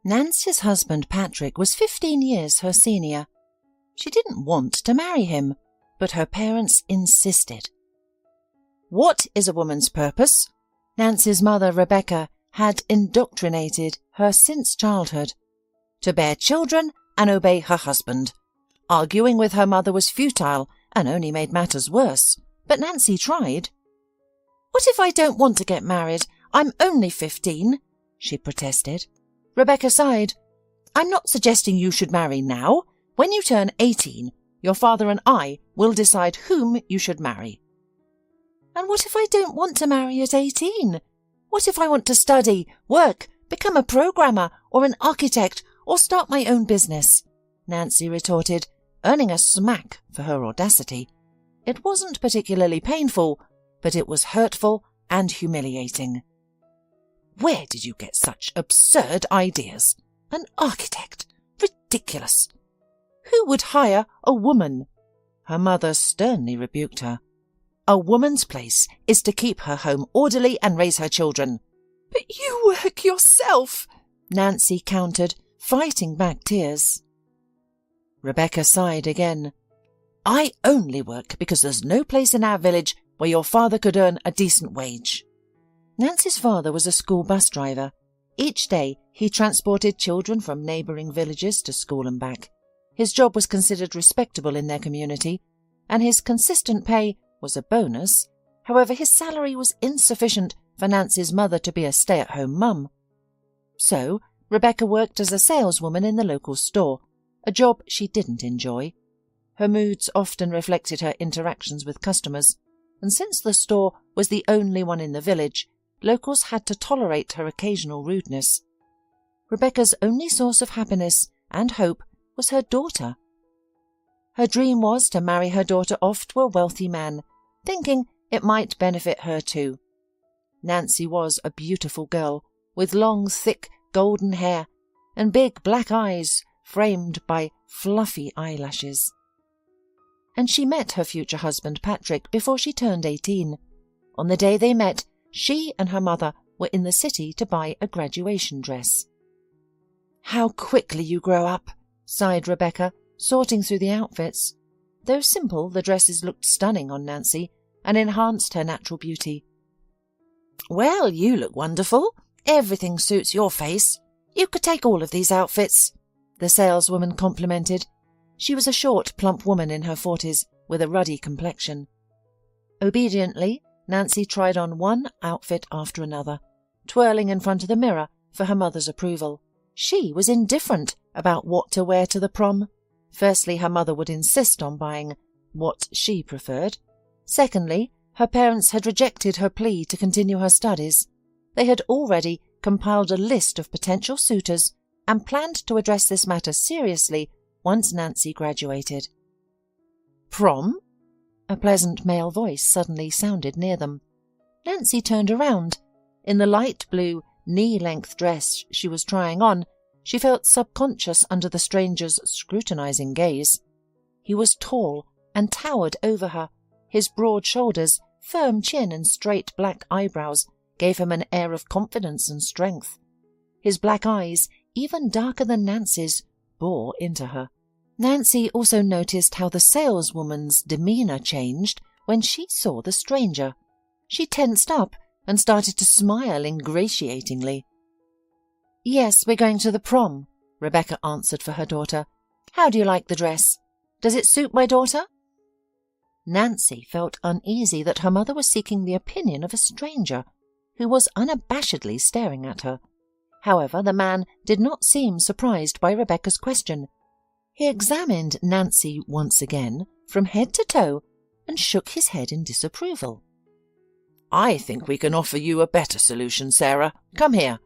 Nancy's husband Patrick was 15 years her senior. She didn't want to marry him, but her parents insisted. What is a woman's purpose? Nancy's mother, Rebecca, had indoctrinated her since childhood. To bear children and obey her husband. Arguing with her mother was futile and only made matters worse, but Nancy tried. "What if I don't want to get married? I'm only 15, she protested. Rebecca sighed. "I'm not suggesting you should marry now. When you turn 18, your father and I will decide whom you should marry." "And what if I don't want to marry at 18? What if I want to study, work, become a programmer or an architect or start my own business?" Nancy retorted, earning a smack for her audacity. It wasn't particularly painful, but it was hurtful and humiliating. "Where did you get such absurd ideas? An architect? Ridiculous! Who would hire a woman?" Her mother sternly rebuked her. "A woman's place is to keep her home orderly and raise her children." "But you work yourself," Nancy countered, fighting back tears. Rebecca sighed again. "I only work because there's no place in our village where your father could earn a decent wage." Nancy's father was a school bus driver. Each day he transported children from neighbouring villages to school and back. His job was considered respectable in their community, and his consistent pay was a bonus. However, his salary was insufficient for Nancy's mother to be a stay-at-home mum. So Rebecca worked as a saleswoman in the local store, a job she didn't enjoy. Her moods often reflected her interactions with customers, and since the store was the only one in the village, locals had to tolerate her occasional rudeness. Rebecca's only source of happiness and hope was her daughter. Her dream was to marry her daughter off to a wealthy man, thinking it might benefit her too. Nancy was a beautiful girl, with long, thick, golden hair and big black eyes framed by fluffy eyelashes. And she met her future husband Patrick before she turned 18. On the day they met, she and her mother were in the city to buy a graduation dress. "How quickly you grow up," sighed Rebecca, sorting through the outfits. Though simple, the dresses looked stunning on Nancy and enhanced her natural beauty. "Well, you look wonderful. Everything suits your face. You could take all of these outfits," the saleswoman complimented. She was a short, plump woman in her 40s with a ruddy complexion. Obediently, Nancy tried on one outfit after another, twirling in front of the mirror for her mother's approval. She was indifferent about what to wear to the prom. Firstly, her mother would insist on buying what she preferred. Secondly, her parents had rejected her plea to continue her studies. They had already compiled a list of potential suitors and planned to address this matter seriously once Nancy graduated. "Prom?" A pleasant male voice suddenly sounded near them. Nancy turned around. In the light blue, knee-length dress she was trying on, she felt subconscious under the stranger's scrutinizing gaze. He was tall and towered over her. His broad shoulders, firm chin and straight black eyebrows gave him an air of confidence and strength. His black eyes, even darker than Nancy's, bore into her. Nancy also noticed how the saleswoman's demeanour changed when she saw the stranger. She tensed up and started to smile ingratiatingly. "Yes, we're going to the prom," Rebecca answered for her daughter. "How do you like the dress? Does it suit my daughter?" Nancy felt uneasy that her mother was seeking the opinion of a stranger, who was unabashedly staring at her. However, the man did not seem surprised by Rebecca's question. He examined Nancy once again, from head to toe, and shook his head in disapproval. "I think we can offer you a better solution, Sarah. Come here."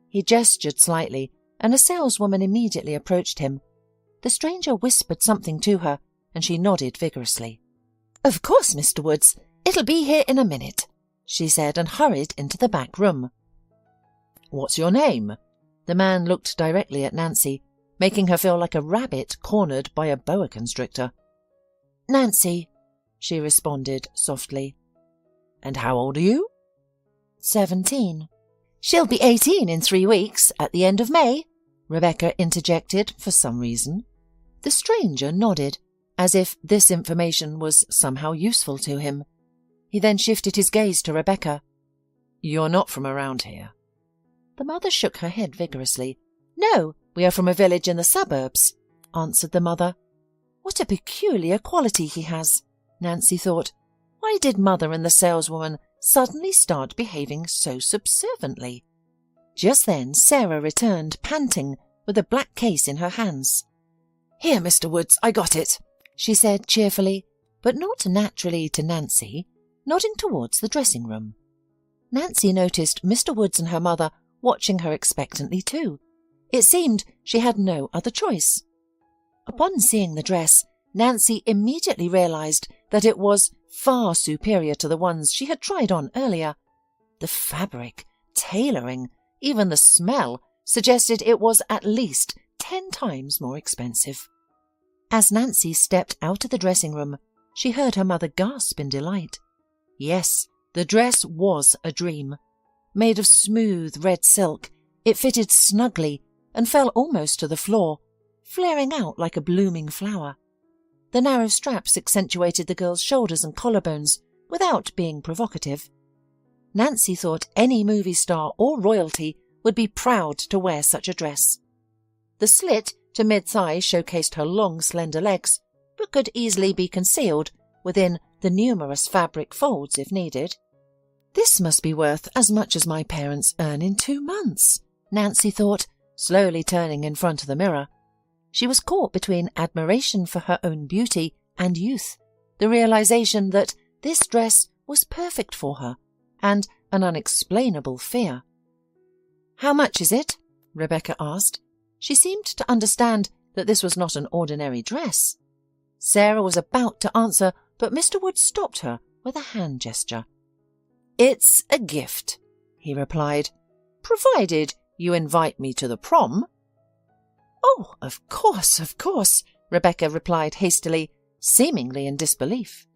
He gestured slightly, and a saleswoman immediately approached him. The stranger whispered something to her, and she nodded vigorously. "Of course, Mr. Woods. It'll be here in a minute," she said, and hurried into the back room. "What's your name?" The man looked directly at Nancy, making her feel like a rabbit cornered by a boa constrictor. "Nancy," she responded softly. "And how old are you?" 17. "She'll be 18 in 3 weeks, at the end of May," Rebecca interjected for some reason. The stranger nodded, as if this information was somehow useful to him. He then shifted his gaze to Rebecca. "You're not from around here?" The mother shook her head vigorously. "No, we are from a village in the suburbs," answered the mother. What a peculiar quality he has, Nancy thought. Why did Mother and the saleswoman suddenly start behaving so subserviently? Just then Sarah returned, panting, with a black case in her hands. "Here, Mr. Woods, I got it," she said cheerfully, but not naturally to Nancy, nodding towards the dressing room. Nancy noticed Mr. Woods and her mother watching her expectantly too. It seemed she had no other choice. Upon seeing the dress, Nancy immediately realized that it was far superior to the ones she had tried on earlier. The fabric, tailoring, even the smell suggested it was at least 10 times more expensive. As Nancy stepped out of the dressing room, she heard her mother gasp in delight. Yes, the dress was a dream. Made of smooth red silk, it fitted snugly and fell almost to the floor, flaring out like a blooming flower. The narrow straps accentuated the girl's shoulders and collarbones without being provocative. Nancy thought any movie star or royalty would be proud to wear such a dress. The slit to mid-thigh showcased her long, slender legs, but could easily be concealed within the numerous fabric folds if needed. "This must be worth as much as my parents earn in 2 months," Nancy thought, slowly turning in front of the mirror. She was caught between admiration for her own beauty and youth, the realization that this dress was perfect for her, and an unexplainable fear. "How much is it?" Rebecca asked. She seemed to understand that this was not an ordinary dress. Sarah was about to answer, but Mr. Wood stopped her with a hand gesture. "It's a gift," he replied, "provided you invite me to the prom." "Oh, of course," Rebecca replied hastily, seemingly in disbelief.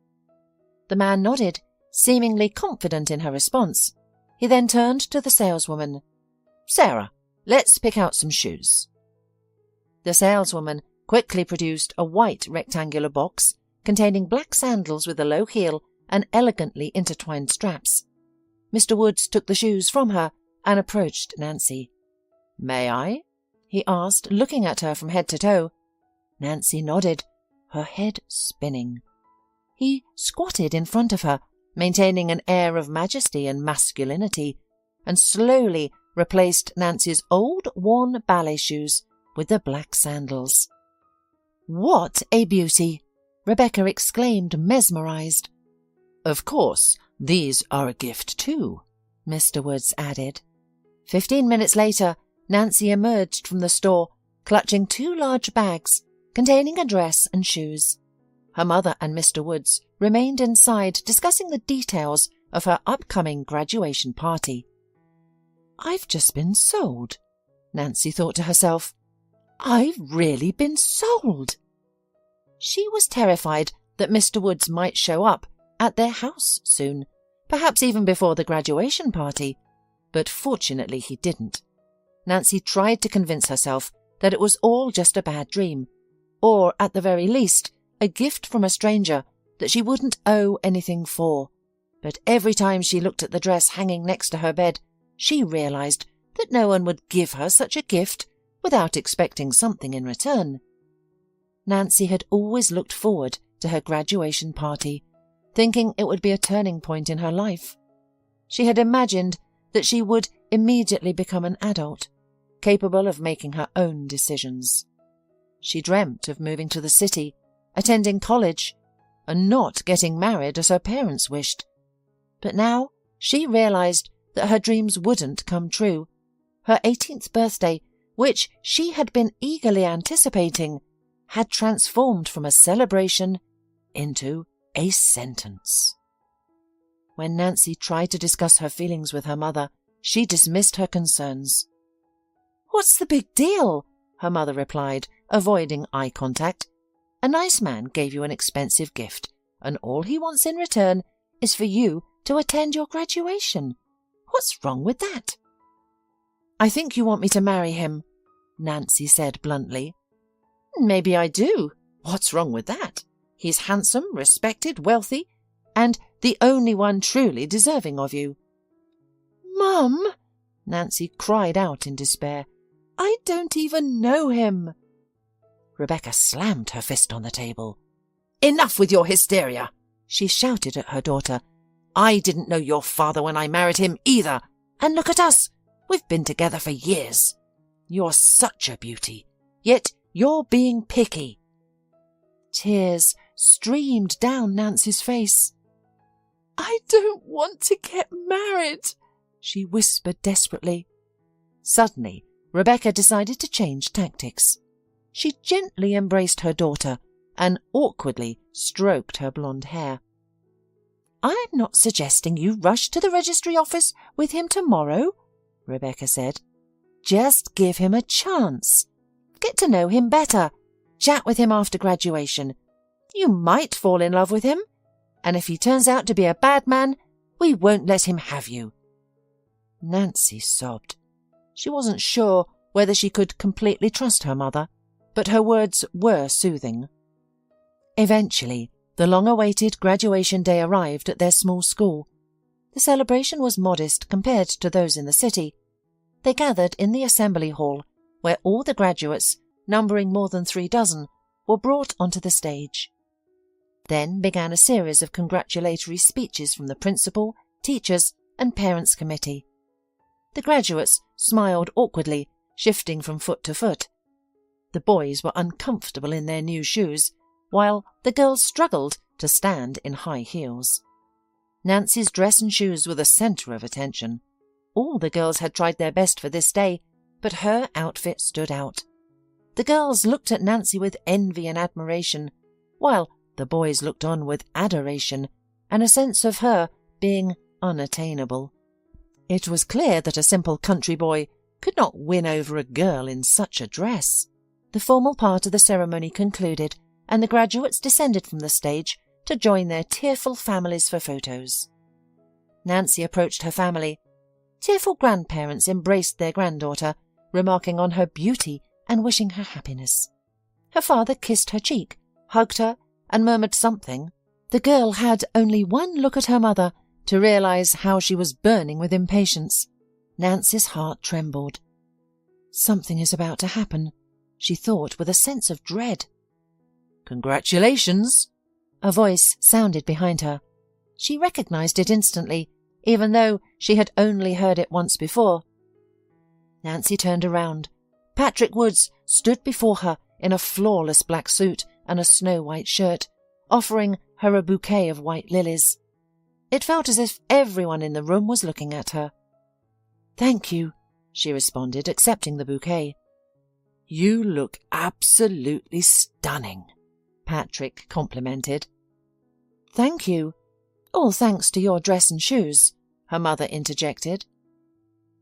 The man nodded, seemingly confident in her response. He then turned to the saleswoman. "Sarah, let's pick out some shoes." The saleswoman quickly produced a white rectangular box containing black sandals with a low heel and elegantly intertwined straps. Mr. Woods took the shoes from her and approached Nancy. "May I?" he asked, looking at her from head to toe. Nancy nodded, her head spinning. He squatted in front of her, maintaining an air of majesty and masculinity, and slowly replaced Nancy's old, worn ballet shoes with the black sandals. "What a beauty!" Rebecca exclaimed, mesmerized. "Of course, these are a gift too," Mr. Woods added. 15 minutes later, Nancy emerged from the store, clutching 2 large bags containing a dress and shoes. Her mother and Mr. Woods remained inside discussing the details of her upcoming graduation party. "I've just been sold," Nancy thought to herself. "I've really been sold." She was terrified that Mr. Woods might show up at their house soon, perhaps even before the graduation party, but fortunately he didn't. Nancy tried to convince herself that it was all just a bad dream, or at the very least, a gift from a stranger that she wouldn't owe anything for. But every time she looked at the dress hanging next to her bed, she realized that no one would give her such a gift without expecting something in return. Nancy had always looked forward to her graduation party, thinking it would be a turning point in her life. She had imagined that she would immediately become an adult, capable of making her own decisions. She dreamt of moving to the city, attending college, and not getting married as her parents wished. But now she realized that her dreams wouldn't come true. Her 18th birthday, which she had been eagerly anticipating, had transformed from a celebration into a sentence. When Nancy tried to discuss her feelings with her mother, she dismissed her concerns. "What's the big deal?" her mother replied, avoiding eye contact. "A nice man gave you an expensive gift, and all he wants in return is for you to attend your graduation. What's wrong with that?" "I think you want me to marry him," Nancy said bluntly. Maybe I do. What's wrong with that? He's handsome, respected, wealthy, and the only one truly deserving of you. Mum, Nancy cried out in despair, I don't even know him. Rebecca slammed her fist on the table. Enough with your hysteria, she shouted at her daughter. I didn't know your father when I married him either, and look at us. We've been together for years. You're such a beauty, yet you're being picky. Tears streamed down Nancy's face. I don't want to get married, she whispered desperately. Suddenly, Rebecca decided to change tactics. She gently embraced her daughter and awkwardly stroked her blonde hair. I'm not suggesting you rush to the registry office with him tomorrow, Rebecca said. Just give him a chance. Get to know him better. Chat with him after graduation. You might fall in love with him, and if he turns out to be a bad man, we won't let him have you. Nancy sobbed. She wasn't sure whether she could completely trust her mother, but her words were soothing. Eventually, the long-awaited graduation day arrived at their small school. The celebration was modest compared to those in the city. They gathered in the assembly hall, where all the graduates, numbering more than 3 dozen, were brought onto the stage. Then began a series of congratulatory speeches from the principal, teachers, and parents' committee. The graduates smiled awkwardly, shifting from foot to foot. The boys were uncomfortable in their new shoes, while the girls struggled to stand in high heels. Nancy's dress and shoes were the centre of attention. All the girls had tried their best for this day, but her outfit stood out. The girls looked at Nancy with envy and admiration, while the boys looked on with adoration and a sense of her being unattainable. It was clear that a simple country boy could not win over a girl in such a dress. The formal part of the ceremony concluded, and the graduates descended from the stage to join their tearful families for photos. Nancy approached her family. Tearful grandparents embraced their granddaughter, remarking on her beauty and wishing her happiness. Her father kissed her cheek, hugged her, and murmured something. The girl had only one look at her mother to realize how she was burning with impatience. Nancy's heart trembled. Something is about to happen, she thought with a sense of dread. Congratulations! A voice sounded behind her. She recognized it instantly, even though she had only heard it once before. Nancy turned around. Patrick Woods stood before her in a flawless black suit and a snow-white shirt, offering her a bouquet of white lilies. It felt as if everyone in the room was looking at her. Thank you, she responded, accepting the bouquet. You look absolutely stunning, Patrick complimented. Thank you. All thanks to your dress and shoes, her mother interjected.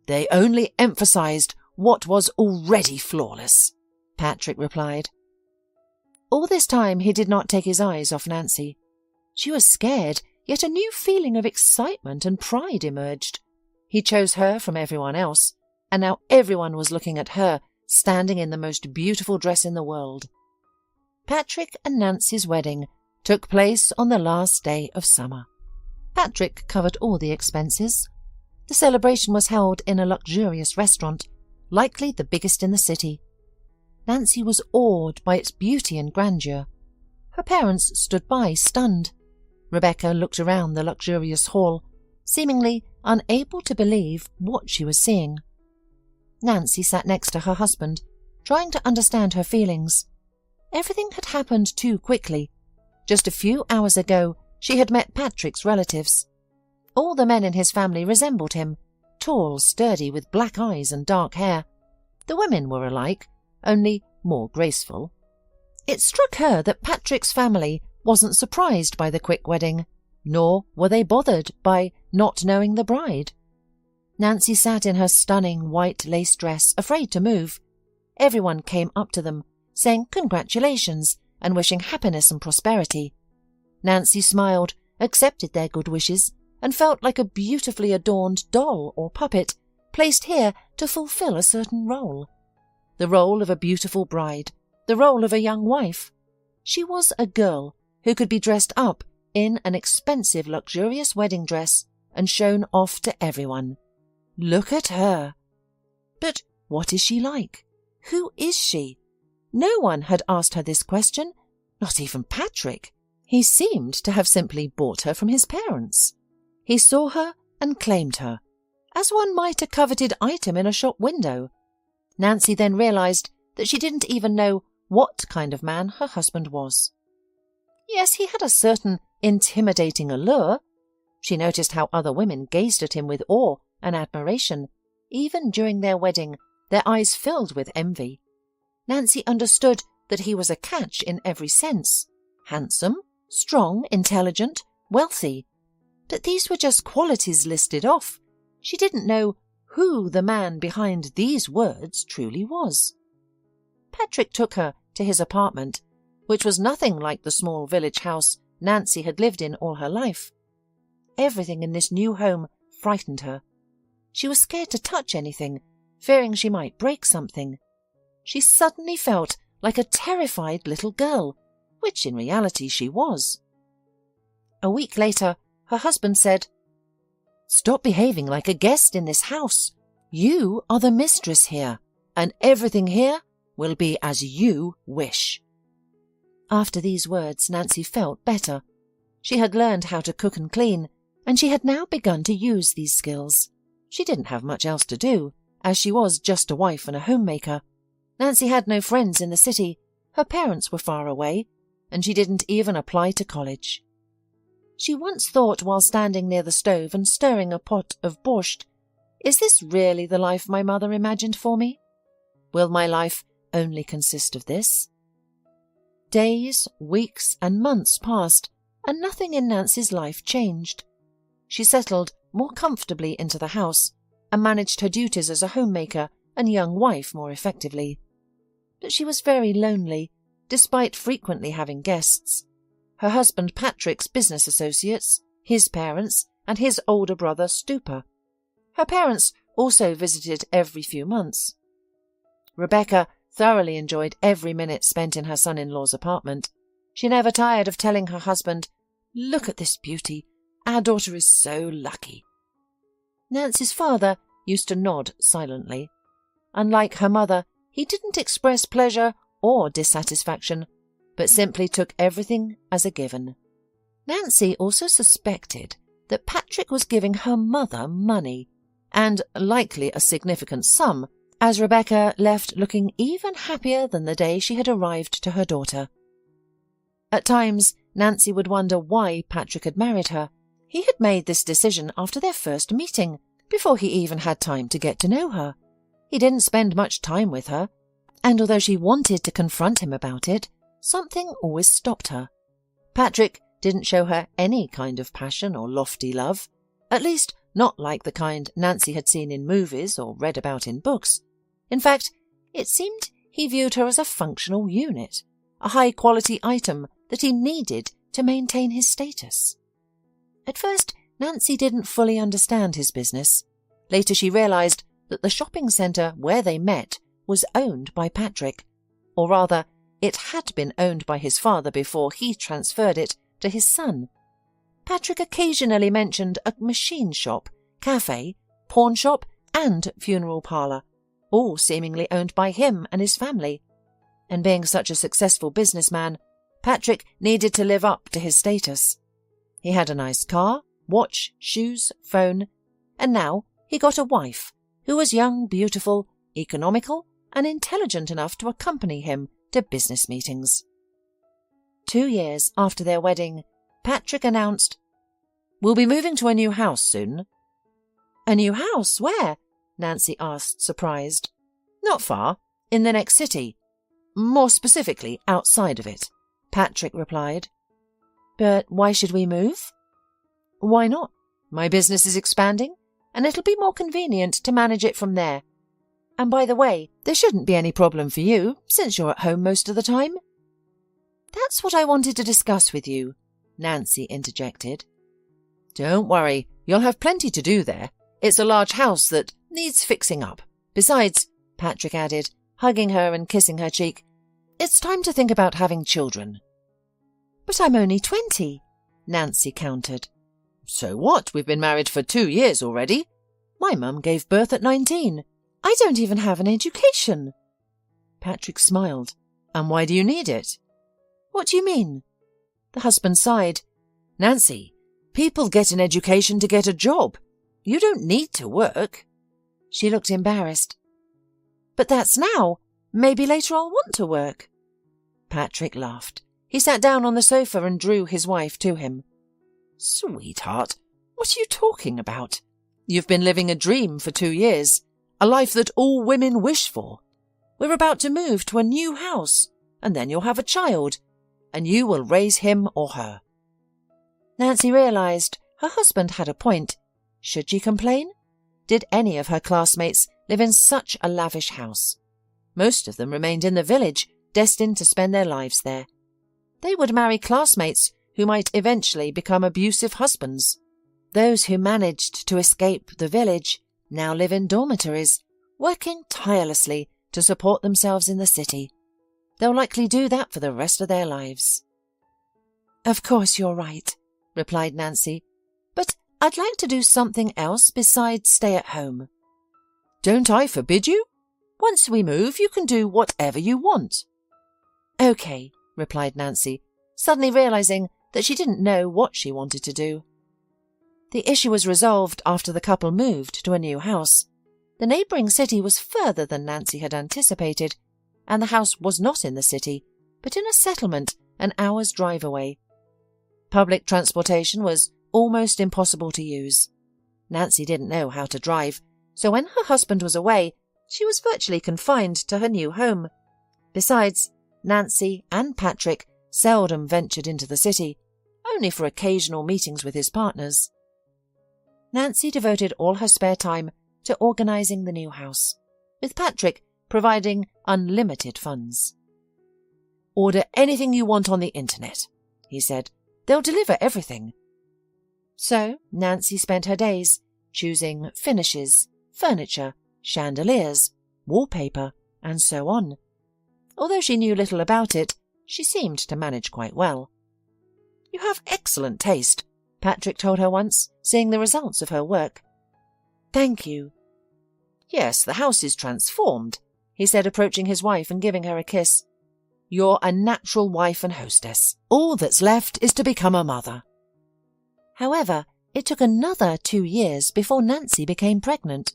They only emphasized what was already flawless, Patrick replied. All this time he did not take his eyes off Nancy. She was scared, yet a new feeling of excitement and pride emerged. He chose her from everyone else, and now everyone was looking at her, standing in the most beautiful dress in the world. Patrick and Nancy's wedding took place on the last day of summer. Patrick covered all the expenses. The celebration was held in a luxurious restaurant, likely the biggest in the city. Nancy was awed by its beauty and grandeur. Her parents stood by, stunned. Rebecca looked around the luxurious hall, seemingly unable to believe what she was seeing. Nancy sat next to her husband, trying to understand her feelings. Everything had happened too quickly. Just a few hours ago, she had met Patrick's relatives. All the men in his family resembled him, tall, sturdy, with black eyes and dark hair. The women were alike, only more graceful. It struck her that Patrick's family wasn't surprised by the quick wedding, nor were they bothered by not knowing the bride. Nancy sat in her stunning white lace dress, afraid to move. Everyone came up to them, saying congratulations and wishing happiness and prosperity. Nancy smiled, accepted their good wishes, and felt like a beautifully adorned doll or puppet placed here to fulfill a certain role. the role of a beautiful bride, the role of a young wife. She was a girl who could be dressed up in an expensive, luxurious wedding dress and shown off to everyone. Look at her. But what is she like? Who is she? No one had asked her this question, not even Patrick. He seemed to have simply bought her from his parents. He saw her and claimed her, as one might a coveted item in a shop window. Nancy then realized that she didn't even know what kind of man her husband was. Yes, he had a certain intimidating allure. She noticed how other women gazed at him with awe and admiration. Even during their wedding, their eyes filled with envy. Nancy understood that he was a catch in every sense. Handsome, strong, intelligent, wealthy. But these were just qualities listed off. She didn't know who the man behind these words truly was. Patrick took her to his apartment, which was nothing like the small village house Nancy had lived in all her life. Everything in this new home frightened her. She was scared to touch anything, fearing she might break something. She suddenly felt like a terrified little girl, which in reality she was. A week later, her husband said, "Stop behaving like a guest in this house. You are the mistress here, and everything here will be as you wish." After these words, Nancy felt better. She had learned how to cook and clean, and she had now begun to use these skills. She didn't have much else to do, as she was just a wife and a homemaker. Nancy had no friends in the city, her parents were far away, and she didn't even apply to college. She once thought while standing near the stove and stirring a pot of borscht, "Is this really the life my mother imagined for me? Will my life only consist of this?" Days, weeks, and months passed, and nothing in Nancy's life changed. She settled more comfortably into the house and managed her duties as a homemaker and young wife more effectively. But she was very lonely, despite frequently having guests. Her husband Patrick's business associates, his parents, and his older brother Stupa. Her parents also visited every few months. Rebecca thoroughly enjoyed every minute spent in her son-in-law's apartment. She never tired of telling her husband, "Look at this beauty. Our daughter is so lucky." Nancy's father used to nod silently. Unlike her mother, he didn't express pleasure or dissatisfaction, but simply took everything as a given. Nancy also suspected that Patrick was giving her mother money, and likely a significant sum, as Rebecca left looking even happier than the day she had arrived to her daughter. At times, Nancy would wonder why Patrick had married her. He had made this decision after their first meeting, before he even had time to get to know her. He didn't spend much time with her, and although she wanted to confront him about it, something always stopped her. Patrick didn't show her any kind of passion or lofty love, at least not like the kind Nancy had seen in movies or read about in books. In fact, it seemed he viewed her as a functional unit, a high-quality item that he needed to maintain his status. At first, Nancy didn't fully understand his business. Later she realized that the shopping centre where they met was owned by Patrick, or rather, it had been owned by his father before he transferred it to his son. Patrick occasionally mentioned a machine shop, cafe, pawn shop, and funeral parlour, all seemingly owned by him and his family. And being such a successful businessman, Patrick needed to live up to his status. He had a nice car, watch, shoes, phone, and now he got a wife who was young, beautiful, economical, and intelligent enough to accompany him to business meetings. 2 years after their wedding, Patrick announced, "We'll be moving to a new house soon." "A new house? Where?" Nancy asked, surprised. "Not far, in the next city. More specifically, outside of it," Patrick replied. "But why should we move?" "Why not? My business is expanding, and it'll be more convenient to manage it from there. And by the way, there shouldn't be any problem for you, since you're at home most of the time." "That's what I wanted to discuss with you," Nancy interjected. "Don't worry, you'll have plenty to do there. It's a large house that needs fixing up. Besides," Patrick added, hugging her and kissing her cheek. "It's time to think about having children." "But I'm only 20, Nancy countered. "So what? We've been married for 2 years already. My mum gave birth at 19. I don't even have an education." Patrick smiled. "And why do you need it?" "What do you mean?" The husband sighed. "Nancy, people get an education to get a job. You don't need to work." She looked embarrassed. "But that's now. Maybe later I'll want to work." Patrick laughed. He sat down on the sofa and drew his wife to him. "Sweetheart, what are you talking about? You've been living a dream for 2 years, a life that all women wish for. We're about to move to a new house, and then you'll have a child, and you will raise him or her." Nancy realized her husband had a point. Should she complain? Did any of her classmates live in such a lavish house? Most of them remained in the village, destined to spend their lives there. They would marry classmates who might eventually become abusive husbands. Those who managed to escape the village now live in dormitories, working tirelessly to support themselves in the city. They'll likely do that for the rest of their lives. "Of course you're right," replied Nancy, "but I'd like to do something else besides stay at home." "Don't I forbid you? Once we move, you can do whatever you want." "Okay," replied Nancy, suddenly realizing that she didn't know what she wanted to do. The issue was resolved after the couple moved to a new house. The neighbouring city was further than Nancy had anticipated, and the house was not in the city, but in a settlement an hour's drive away. Public transportation was almost impossible to use. Nancy didn't know how to drive, so when her husband was away, she was virtually confined to her new home. Besides, Nancy and Patrick seldom ventured into the city, only for occasional meetings with his partners. Nancy devoted all her spare time to organising the new house, with Patrick providing unlimited funds. "Order anything you want on the internet," he said. "They'll deliver everything." So Nancy spent her days choosing finishes, furniture, chandeliers, wallpaper, and so on. Although she knew little about it, she seemed to manage quite well. "You have excellent taste," Patrick told her once, seeing the results of her work. "Thank you." "Yes, the house is transformed," he said, approaching his wife and giving her a kiss. "You're a natural wife and hostess. All that's left is to become a mother." However, it took another 2 years before Nancy became pregnant.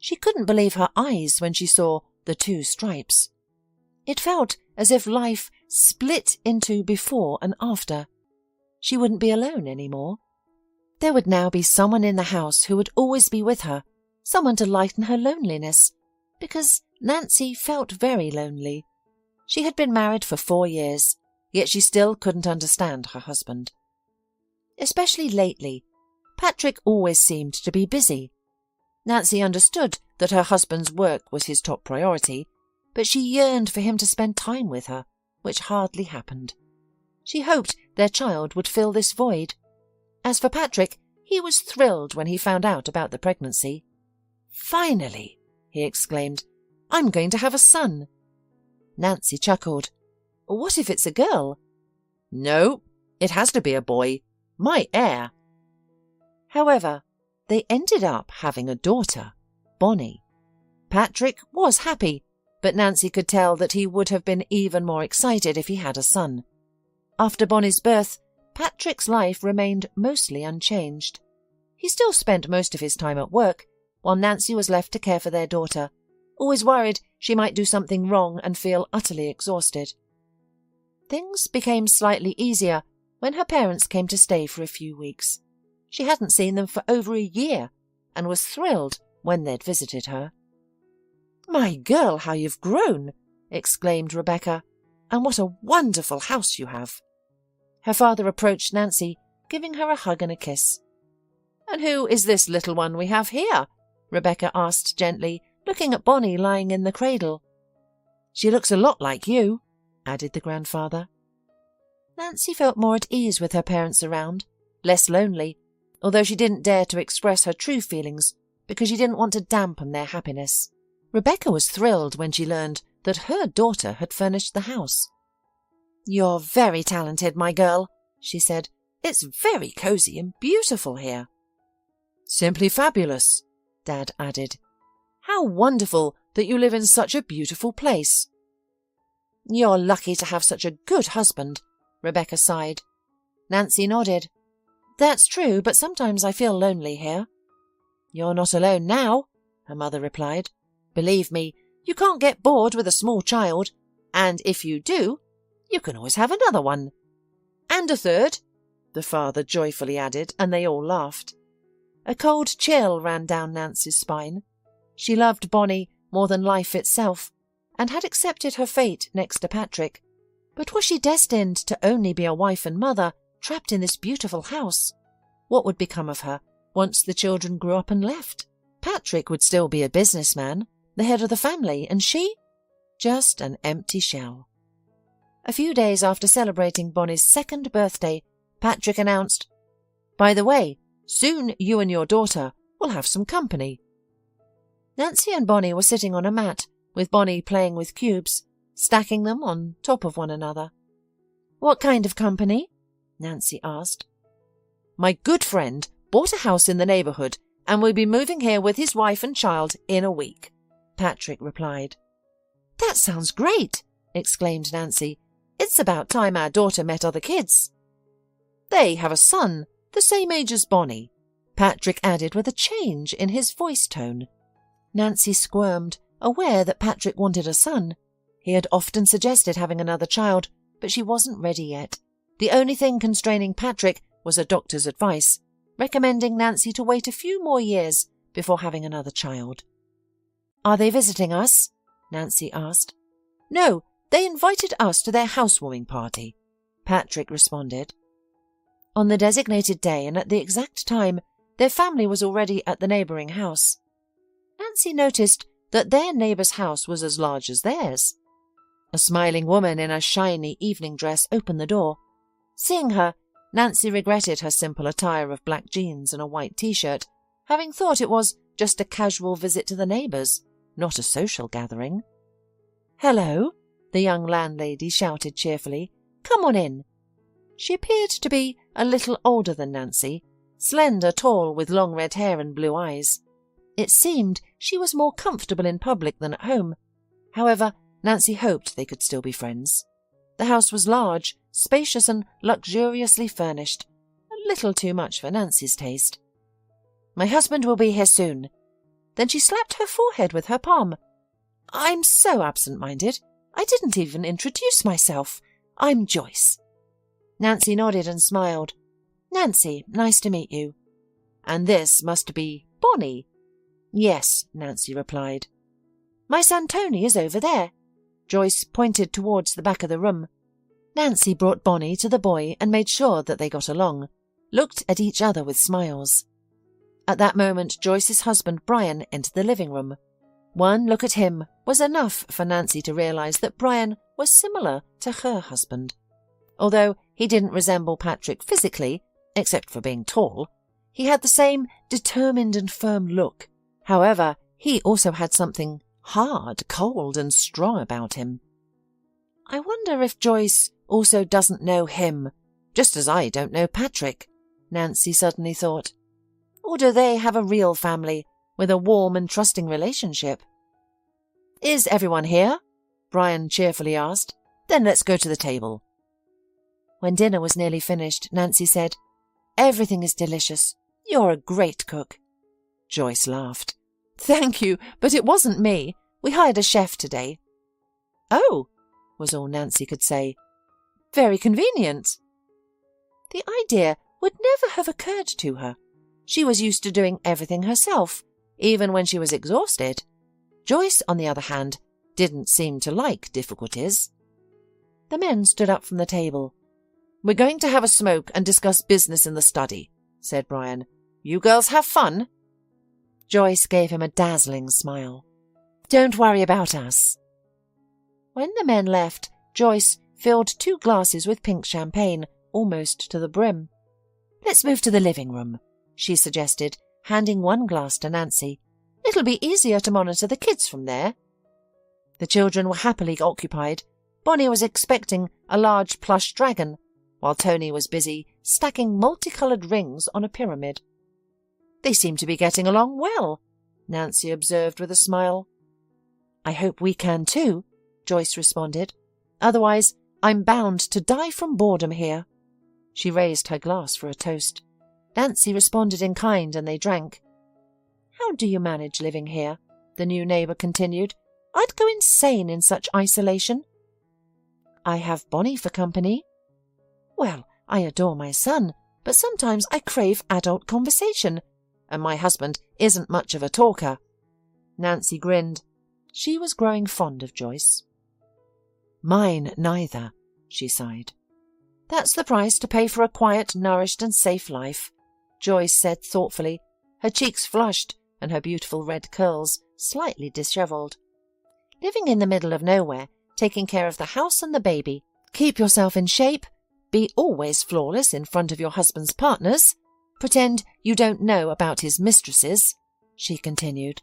She couldn't believe her eyes when she saw the 2 stripes. It felt as if life split into before and after. She wouldn't be alone anymore. There would now be someone in the house who would always be with her, someone to lighten her loneliness, because Nancy felt very lonely. She had been married for 4 years, yet she still couldn't understand her husband. Especially lately, Patrick always seemed to be busy. Nancy understood that her husband's work was his top priority, but she yearned for him to spend time with her, which hardly happened. She hoped their child would fill this void. As for Patrick, he was thrilled when he found out about the pregnancy. "Finally," he exclaimed, "I'm going to have a son." Nancy chuckled. "What if it's a girl?" "No, it has to be a boy. My heir." However, they ended up having a daughter, Bonnie. Patrick was happy, but Nancy could tell that he would have been even more excited if he had a son. After Bonnie's birth, Patrick's life remained mostly unchanged. He still spent most of his time at work, while Nancy was left to care for their daughter, always worried she might do something wrong and feel utterly exhausted. Things became slightly easier when her parents came to stay for a few weeks. She hadn't seen them for over a year and was thrilled when they'd visited her. "My girl, how you've grown!" exclaimed Rebecca. "And what a wonderful house you have." Her father approached Nancy, giving her a hug and a kiss. "And who is this little one we have here?" Rebecca asked gently, looking at Bonnie lying in the cradle. "She looks a lot like you," added the grandfather. Nancy felt more at ease with her parents around, less lonely, although she didn't dare to express her true feelings because she didn't want to dampen their happiness. Rebecca was thrilled when she learned that her daughter had furnished the house. "You're very talented, my girl," she said. "It's very cosy and beautiful here." "Simply fabulous," Dad added. "How wonderful that you live in such a beautiful place." "You're lucky to have such a good husband," Rebecca sighed. Nancy nodded. "That's true, but sometimes I feel lonely here." "You're not alone now," her mother replied. "Believe me, you can't get bored with a small child, and if you do, you can always have another one. And a third," the father joyfully added, and they all laughed. A cold chill ran down Nancy's spine. She loved Bonnie more than life itself, and had accepted her fate next to Patrick. But was she destined to only be a wife and mother, trapped in this beautiful house? What would become of her once the children grew up and left? Patrick would still be a businessman, the head of the family, and she? Just an empty shell. A few days after celebrating Bonnie's 2nd birthday, Patrick announced, "By the way, soon you and your daughter will have some company." Nancy and Bonnie were sitting on a mat, with Bonnie playing with cubes, stacking them on top of one another. "What kind of company?" Nancy asked. "My good friend bought a house in the neighbourhood and will be moving here with his wife and child in a week," Patrick replied. "That sounds great," exclaimed Nancy. "It's about time our daughter met other kids." "They have a son, the same age as Bonnie," Patrick added with a change in his voice tone. Nancy squirmed, aware that Patrick wanted a son. He had often suggested having another child, but she wasn't ready yet. The only thing constraining Patrick was a doctor's advice, recommending Nancy to wait a few more years before having another child. "Are they visiting us?" Nancy asked. "No, they invited us to their housewarming party," Patrick responded. On the designated day and at the exact time, their family was already at the neighbouring house. Nancy noticed that their neighbour's house was as large as theirs. A smiling woman in a shiny evening dress opened the door. Seeing her, Nancy regretted her simple attire of black jeans and a white T-shirt, having thought it was just a casual visit to the neighbours, not a social gathering. "Hello," the young landlady shouted cheerfully. "Come on in." She appeared to be a little older than Nancy, slender, tall, with long red hair and blue eyes. It seemed she was more comfortable in public than at home. However, Nancy hoped they could still be friends. The house was large, spacious and luxuriously furnished, a little too much for Nancy's taste. "My husband will be here soon." Then she slapped her forehead with her palm. "I'm so absent-minded. I didn't even introduce myself. I'm Joyce." Nancy nodded and smiled. "Nancy, nice to meet you." "And this must be Bonnie." "Yes," Nancy replied. "My son Tony is over there." Joyce pointed towards the back of the room. Nancy brought Bonnie to the boy and made sure that they got along, looked at each other with smiles. At that moment, Joyce's husband Brian entered the living room. One look at him was enough for Nancy to realise that Brian was similar to her husband. Although he didn't resemble Patrick physically, except for being tall, he had the same determined and firm look. However, he also had something hard, cold and strong about him. I wonder if Joyce also doesn't know him, just as I don't know Patrick, Nancy suddenly thought. Or do they have a real family with a warm and trusting relationship? "Is everyone here?" Brian cheerfully asked. "Then let's go to the table." When dinner was nearly finished, Nancy said, "Everything is delicious. You're a great cook." Joyce laughed. "Thank you, but it wasn't me. We hired a chef today." "Oh," was all Nancy could say. "Very convenient." The idea would never have occurred to her. She was used to doing everything herself, even when she was exhausted. Joyce, on the other hand, didn't seem to like difficulties. The men stood up from the table. "We're going to have a smoke and discuss business in the study," said Brian. "You girls have fun." Joyce gave him a dazzling smile. "Don't worry about us." When the men left, Joyce filled 2 glasses with pink champagne, almost to the brim. "Let's move to the living room," she suggested, handing 1 glass to Nancy. "It'll be easier to monitor the kids from there." The children were happily occupied. Bonnie was expecting a large plush dragon, while Tony was busy stacking multicoloured rings on a pyramid. "They seem to be getting along well," Nancy observed with a smile. "I hope we can too," Joyce responded. "Otherwise, I'm bound to die from boredom here." She raised her glass for a toast. Nancy responded in kind and they drank. "How do you manage living here?" the new neighbour continued. "I'd go insane in such isolation." "I have Bonnie for company." "Well, I adore my son, but sometimes I crave adult conversation, and my husband isn't much of a talker." Nancy grinned. She was growing fond of Joyce. "Mine neither," she sighed. "That's the price to pay for a quiet, nourished and safe life," Joyce said thoughtfully, her cheeks flushed and her beautiful red curls slightly dishevelled. "Living in the middle of nowhere, taking care of the house and the baby, keep yourself in shape, be always flawless in front of your husband's partners, pretend you don't know about his mistresses," she continued.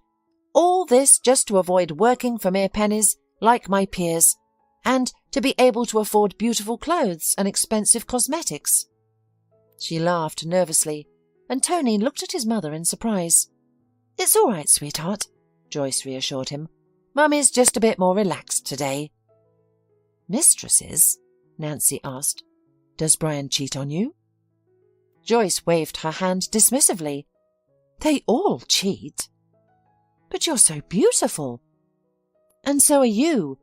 "All this just to avoid working for mere pennies like my peers, and to be able to afford beautiful clothes and expensive cosmetics." She laughed nervously, and Tony looked at his mother in surprise. "It's all right, sweetheart," Joyce reassured him. "Mummy's just a bit more relaxed today." "Mistresses?" Nancy asked. "Does Brian cheat on you?" Joyce waved her hand dismissively. "They all cheat." "But you're so beautiful." "And so are you.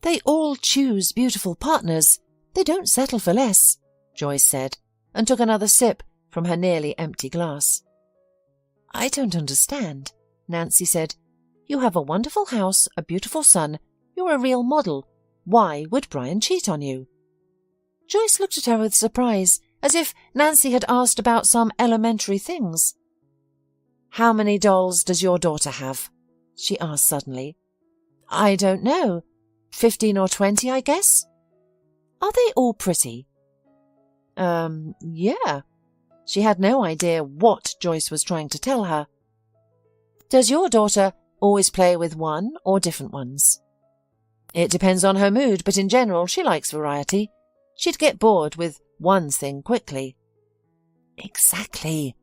They all choose beautiful partners. They don't settle for less," Joyce said, and took another sip from her nearly empty glass. "I don't understand," Nancy said. "You have a wonderful house, a beautiful son. You're a real model. Why would Brian cheat on you?" Joyce looked at her with surprise, as if Nancy had asked about some elementary things. "How many dolls does your daughter have?" she asked suddenly. "I don't know. 15 or 20, I guess." "Are they all pretty?" Yeah." She had no idea what Joyce was trying to tell her. "Does your daughter always play with one or different ones?" "It depends on her mood, but in general she likes variety. She'd get bored with one thing quickly." "Exactly.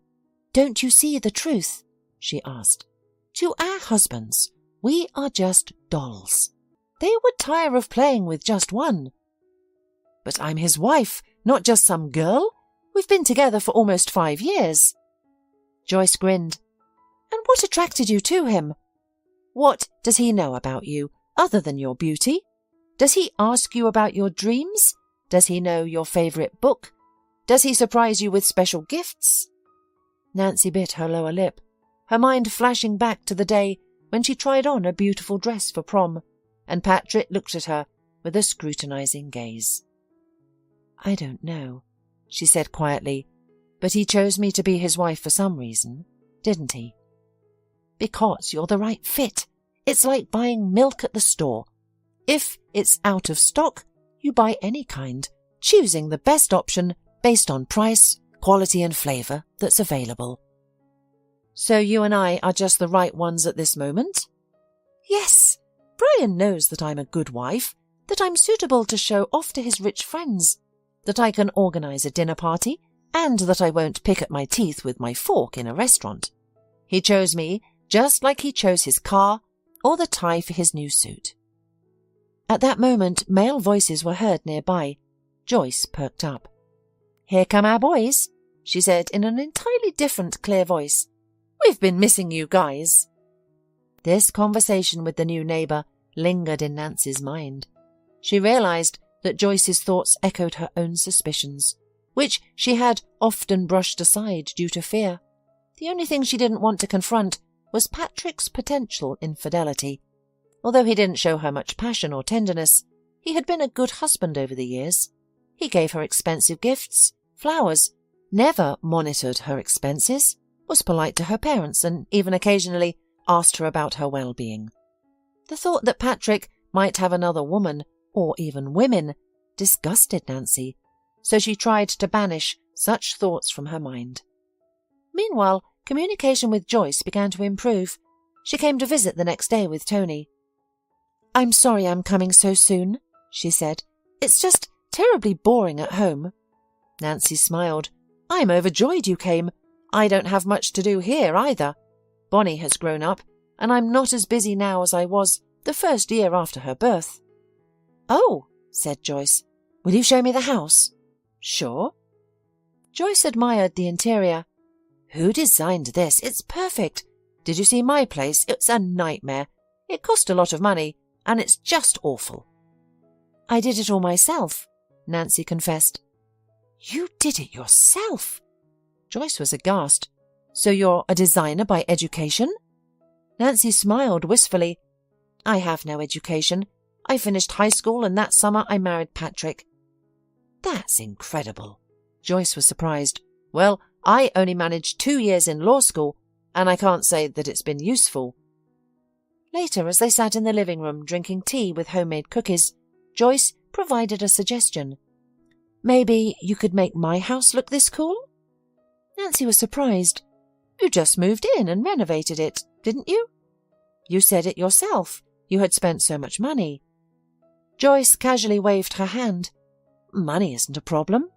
Don't you see the truth?" she asked. "To our husbands, we are just dolls. They would tire of playing with just one." "But I'm his wife, not just some girl. We've been together for almost 5 years." Joyce grinned. "And what attracted you to him? What does he know about you, other than your beauty? Does he ask you about your dreams? Does he know your favourite book? Does he surprise you with special gifts?" Nancy bit her lower lip, her mind flashing back to the day when she tried on a beautiful dress for prom, and Patrick looked at her with a scrutinizing gaze. "I don't know," she said quietly, "but he chose me to be his wife for some reason, didn't he?" "Because you're the right fit. It's like buying milk at the store. If it's out of stock, you buy any kind, choosing the best option based on price, quality and flavour that's available." "So you and I are just the right ones at this moment?" "Yes. Brian knows that I'm a good wife, that I'm suitable to show off to his rich friends, that I can organise a dinner party, and that I won't pick at my teeth with my fork in a restaurant. He chose me just like he chose his car or the tie for his new suit." At that moment, male voices were heard nearby. Joyce perked up. "Here come our boys," she said in an entirely different, clear voice. "We've been missing you guys." This conversation with the new neighbour lingered in Nancy's mind. She realised that Joyce's thoughts echoed her own suspicions, which she had often brushed aside due to fear. The only thing she didn't want to confront was Patrick's potential infidelity. Although he didn't show her much passion or tenderness, he had been a good husband over the years. He gave her expensive gifts, flowers, never monitored her expenses, was polite to her parents, and even occasionally asked her about her well-being. The thought that Patrick might have another woman, or even women, disgusted Nancy, so she tried to banish such thoughts from her mind. Meanwhile, communication with Joyce began to improve. She came to visit the next day with Tony. "I'm sorry I'm coming so soon," she said. "It's just terribly boring at home." Nancy smiled. "I'm overjoyed you came. I don't have much to do here either. Bonnie has grown up, and I'm not as busy now as I was the first year after her birth." "Oh," said Joyce. "Will you show me the house?" "Sure." Joyce admired the interior. "Who designed this? It's perfect. Did you see my place? It's a nightmare. It cost a lot of money, and it's just awful." "I did it all myself," Nancy confessed. "You did it yourself?" Joyce was aghast. "So you're a designer by education?" Nancy smiled wistfully. "I have no education. I finished high school, and that summer I married Patrick." "That's incredible." Joyce was surprised. "Well, I only managed 2 years in law school, and I can't say that it's been useful." Later, as they sat in the living room drinking tea with homemade cookies, Joyce provided a suggestion. "Maybe you could make my house look this cool?" Nancy was surprised. "You just moved in and renovated it, didn't you?" "You said it yourself. You had spent so much money." Joyce casually waved her hand. "Money isn't a problem."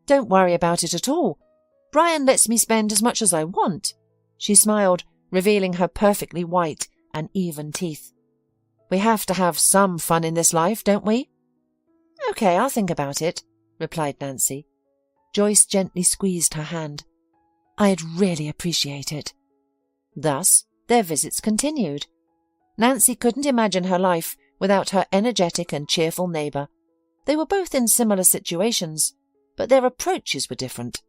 "Don't worry about it at all. Brian lets me spend as much as I want." She smiled, revealing her perfectly white and even teeth. "We have to have some fun in this life, don't we?" "Okay, I'll think about it," replied Nancy. Joyce gently squeezed her hand. "I'd really appreciate it." Thus, their visits continued. Nancy couldn't imagine her life without her energetic and cheerful neighbour. They were both in similar situations, but their approaches were different.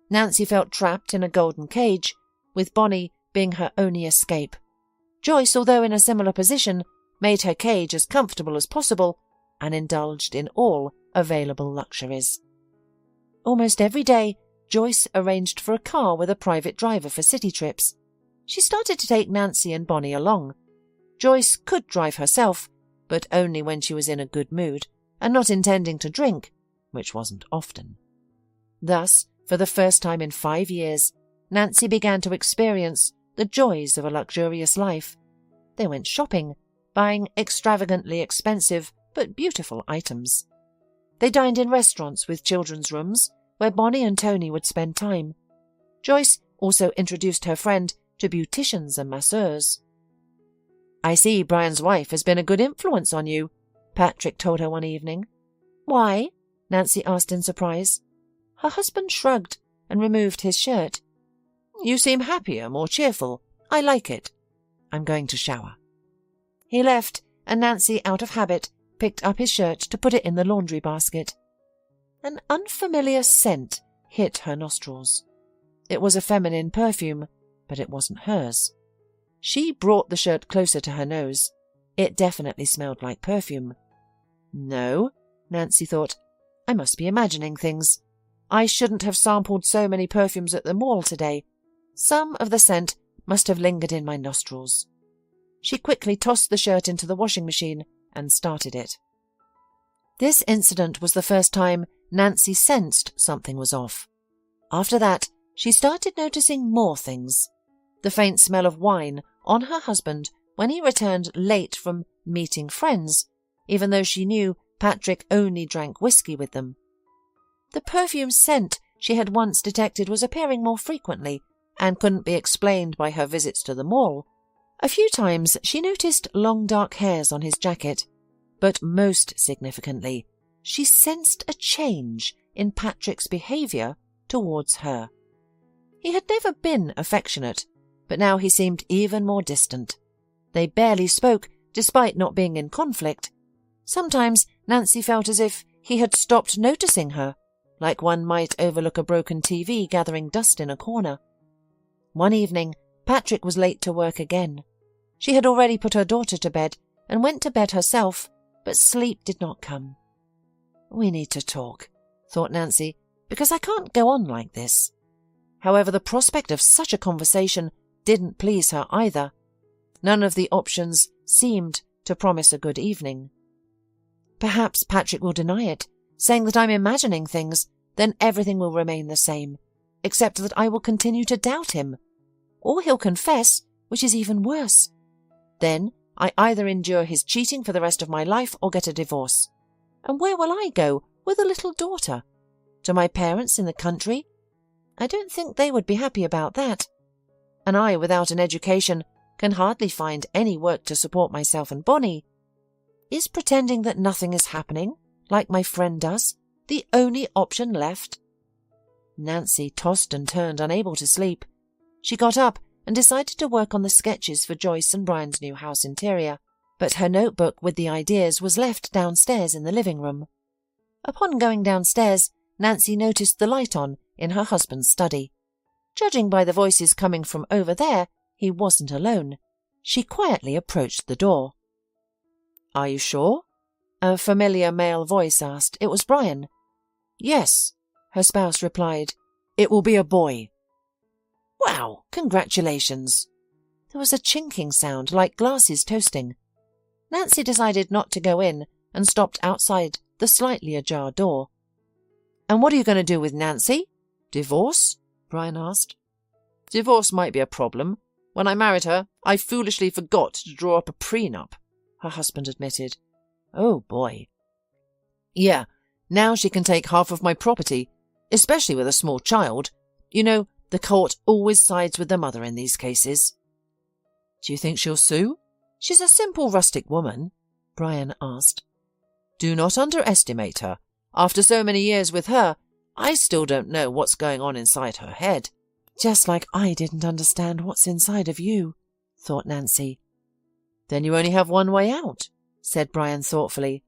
Nancy felt trapped in a golden cage, with Bonnie being her only escape. Joyce, although in a similar position, made her cage as comfortable as possible and indulged in all available luxuries. Almost every day, Joyce arranged for a car with a private driver for city trips. She started to take Nancy and Bonnie along. Joyce could drive herself, but only when she was in a good mood and not intending to drink, which wasn't often. Thus, for the first time in 5 years, Nancy began to experience the joys of a luxurious life. They went shopping, buying extravagantly expensive but beautiful items. They dined in restaurants with children's rooms, where Bonnie and Tony would spend time. Joyce also introduced her friend to beauticians and masseurs. "I see Brian's wife has been a good influence on you," Patrick told her one evening. "Why?" Nancy asked in surprise. Her husband shrugged and removed his shirt. "You seem happier, more cheerful. I like it. I'm going to shower." He left, and Nancy, out of habit, picked up his shirt to put it in the laundry basket. An unfamiliar scent hit her nostrils. It was a feminine perfume, but it wasn't hers. She brought the shirt closer to her nose. It definitely smelled like perfume. "No," Nancy thought, "I must be imagining things. I shouldn't have sampled so many perfumes at the mall today. Some of the scent must have lingered in my nostrils." She quickly tossed the shirt into the washing machine and started it. This incident was the first time Nancy sensed something was off. After that, she started noticing more things. The faint smell of wine on her husband when he returned late from meeting friends, even though she knew Patrick only drank whiskey with them. The perfume scent she had once detected was appearing more frequently and couldn't be explained by her visits to the mall. A few times she noticed long dark hairs on his jacket, but most significantly, she sensed a change in Patrick's behaviour towards her. He had never been affectionate, but now he seemed even more distant. They barely spoke, despite not being in conflict. Sometimes Nancy felt as if he had stopped noticing her, like one might overlook a broken TV gathering dust in a corner. One evening, Patrick was late to work again. She had already put her daughter to bed and went to bed herself, but sleep did not come. "We need to talk," thought Nancy, "because I can't go on like this." However, the prospect of such a conversation didn't please her either. None of the options seemed to promise a good evening. "Perhaps Patrick will deny it, saying that I'm imagining things, then everything will remain the same, except that I will continue to doubt him. Or he'll confess, which is even worse. Then I either endure his cheating for the rest of my life or get a divorce. And where will I go with a little daughter? To my parents in the country? I don't think they would be happy about that. And I, without an education, can hardly find any work to support myself and Bonnie. Is pretending that nothing is happening, like my friend does, the only option left? Nancy tossed and turned, unable to sleep. She got up and decided to work on the sketches for Joyce and Brian's new house interior, but her notebook with the ideas was left downstairs in the living room. Upon going downstairs, Nancy noticed the light on in her husband's study. Judging by the voices coming from over there, he wasn't alone. She quietly approached the door. "Are you sure?" a familiar male voice asked. It was Brian. "Yes," her spouse replied. "It will be a boy." "Wow, congratulations." There was a chinking sound like glasses toasting. Nancy decided not to go in and stopped outside the slightly ajar door. "And what are you going to do with Nancy? Divorce?" Brian asked. "Divorce might be a problem. When I married her, I foolishly forgot to draw up a prenup," her husband admitted. "Oh, boy." "Yeah, now she can take half of my property, especially with a small child. You know, the court always sides with the mother in these cases." "Do you think she'll sue? She's a simple rustic woman," Brian asked. "Do not underestimate her. After so many years with her, I still don't know what's going on inside her head." "Just like I didn't understand what's inside of you," thought Nancy. "Then you only have one way out," said Brian thoughtfully.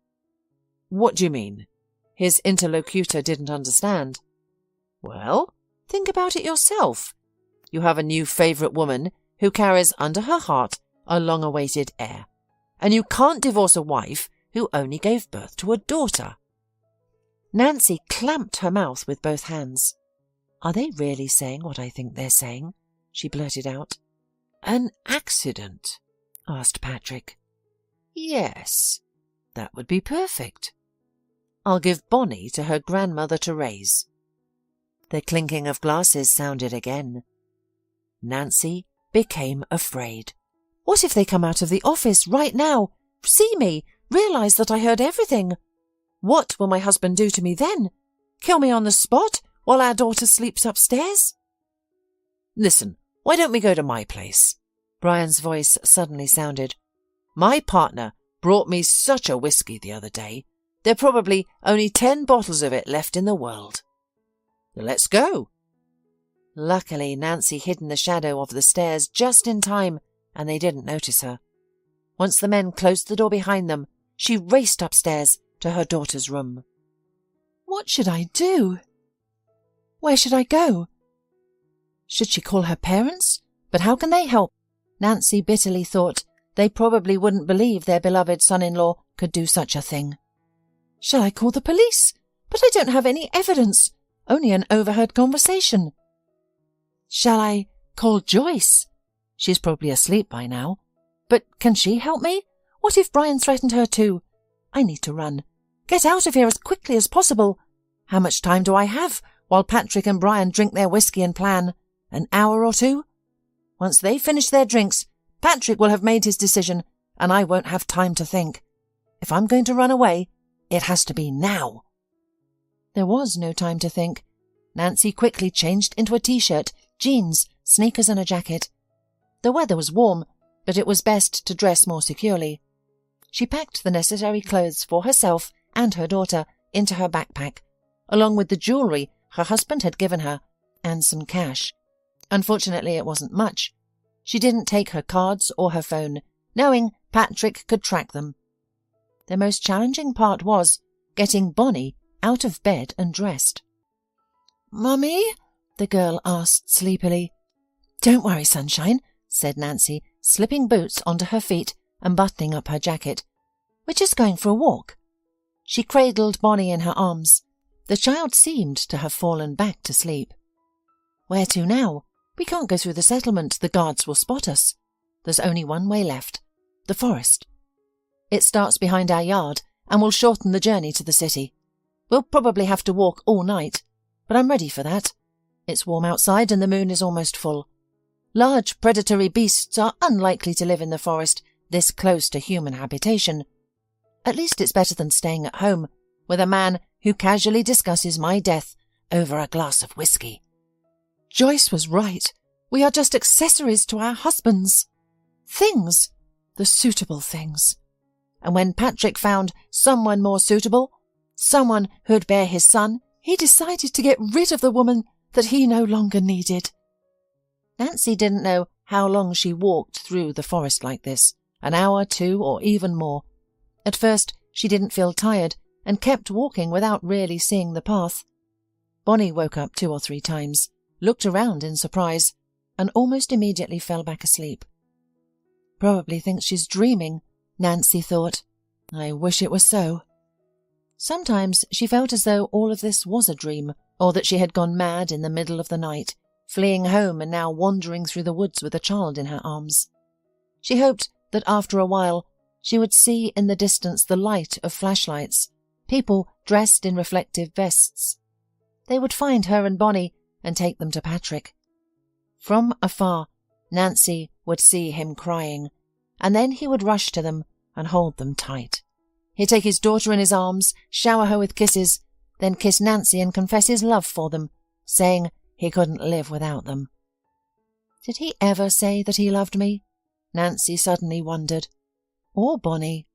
"What do you mean?" His interlocutor didn't understand. "Well, think about it yourself. You have a new favourite woman who carries under her heart a long-awaited heir, and you can't divorce a wife who only gave birth to a daughter." Nancy clamped her mouth with both hands. "Are they really saying what I think they're saying?" she blurted out. "An accident?" asked Patrick. "Yes, that would be perfect. I'll give Bonnie to her grandmother to raise." The clinking of glasses sounded again. Nancy became afraid. What if they come out of the office right now, see me, realize that I heard everything? What will my husband do to me then? Kill me on the spot while our daughter sleeps upstairs? "Listen, why don't we go to my place?" Brian's voice suddenly sounded. "My partner brought me such a whiskey the other day. There are probably only 10 bottles of it left in the world." "Let's go." Luckily, Nancy hid in the shadow of the stairs just in time, and they didn't notice her. Once the men closed the door behind them, she raced upstairs to her daughter's room. What should I do? Where should I go? Should she call her parents? But how can they help? Nancy bitterly thought they probably wouldn't believe their beloved son-in-law could do such a thing. Shall I call the police? But I don't have any evidence, only an overheard conversation. Shall I call Joyce? She's probably asleep by now. But can she help me? What if Brian threatened her too? I need to run. Get out of here as quickly as possible. How much time do I have while Patrick and Brian drink their whiskey and plan? An hour or two? Once they finish their drinks, Patrick will have made his decision, and I won't have time to think. If I'm going to run away, it has to be now. There was no time to think. Nancy quickly changed into a t-shirt, jeans, sneakers and a jacket. The weather was warm, but it was best to dress more securely. She packed the necessary clothes for herself and her daughter into her backpack, along with the jewellery her husband had given her, and some cash. Unfortunately, it wasn't much. She didn't take her cards or her phone, knowing Patrick could track them. The most challenging part was getting Bonnie out of bed and dressed. "Mummy?" the girl asked sleepily. "Don't worry, sunshine," said Nancy, slipping boots onto her feet and buttoning up her jacket. "We're just going for a walk." She cradled Bonnie in her arms. The child seemed to have fallen back to sleep. "Where to now? We can't go through the settlement. The guards will spot us. There's only one way left. The forest. It starts behind our yard and will shorten the journey to the city. We'll probably have to walk all night, but I'm ready for that. It's warm outside and the moon is almost full. Large predatory beasts are unlikely to live in the forest this close to human habitation. At least it's better than staying at home with a man who casually discusses my death over a glass of whiskey. Joyce was right. We are just accessories to our husbands. Things. The suitable things. And when Patrick found someone more suitable, someone who'd bear his son, he decided to get rid of the woman that he no longer needed. Nancy didn't know how long she walked through the forest like this, an hour, 2, or even more. At first, she didn't feel tired and kept walking without really seeing the path. Bonnie woke up 2 or 3 times, looked around in surprise, and almost immediately fell back asleep. Probably thinks she's dreaming, Nancy thought. I wish it was so. Sometimes she felt as though all of this was a dream, or that she had gone mad in the middle of the night, fleeing home and now wandering through the woods with a child in her arms. She hoped that after a while she would see in the distance the light of flashlights, people dressed in reflective vests. They would find her and Bonnie and take them to Patrick. From afar, Nancy would see him crying, and then he would rush to them and hold them tight. He'd take his daughter in his arms, shower her with kisses, then kiss Nancy and confess his love for them, saying he couldn't live without them. Did he ever say that he loved me? Nancy suddenly wondered. Or Bonnie?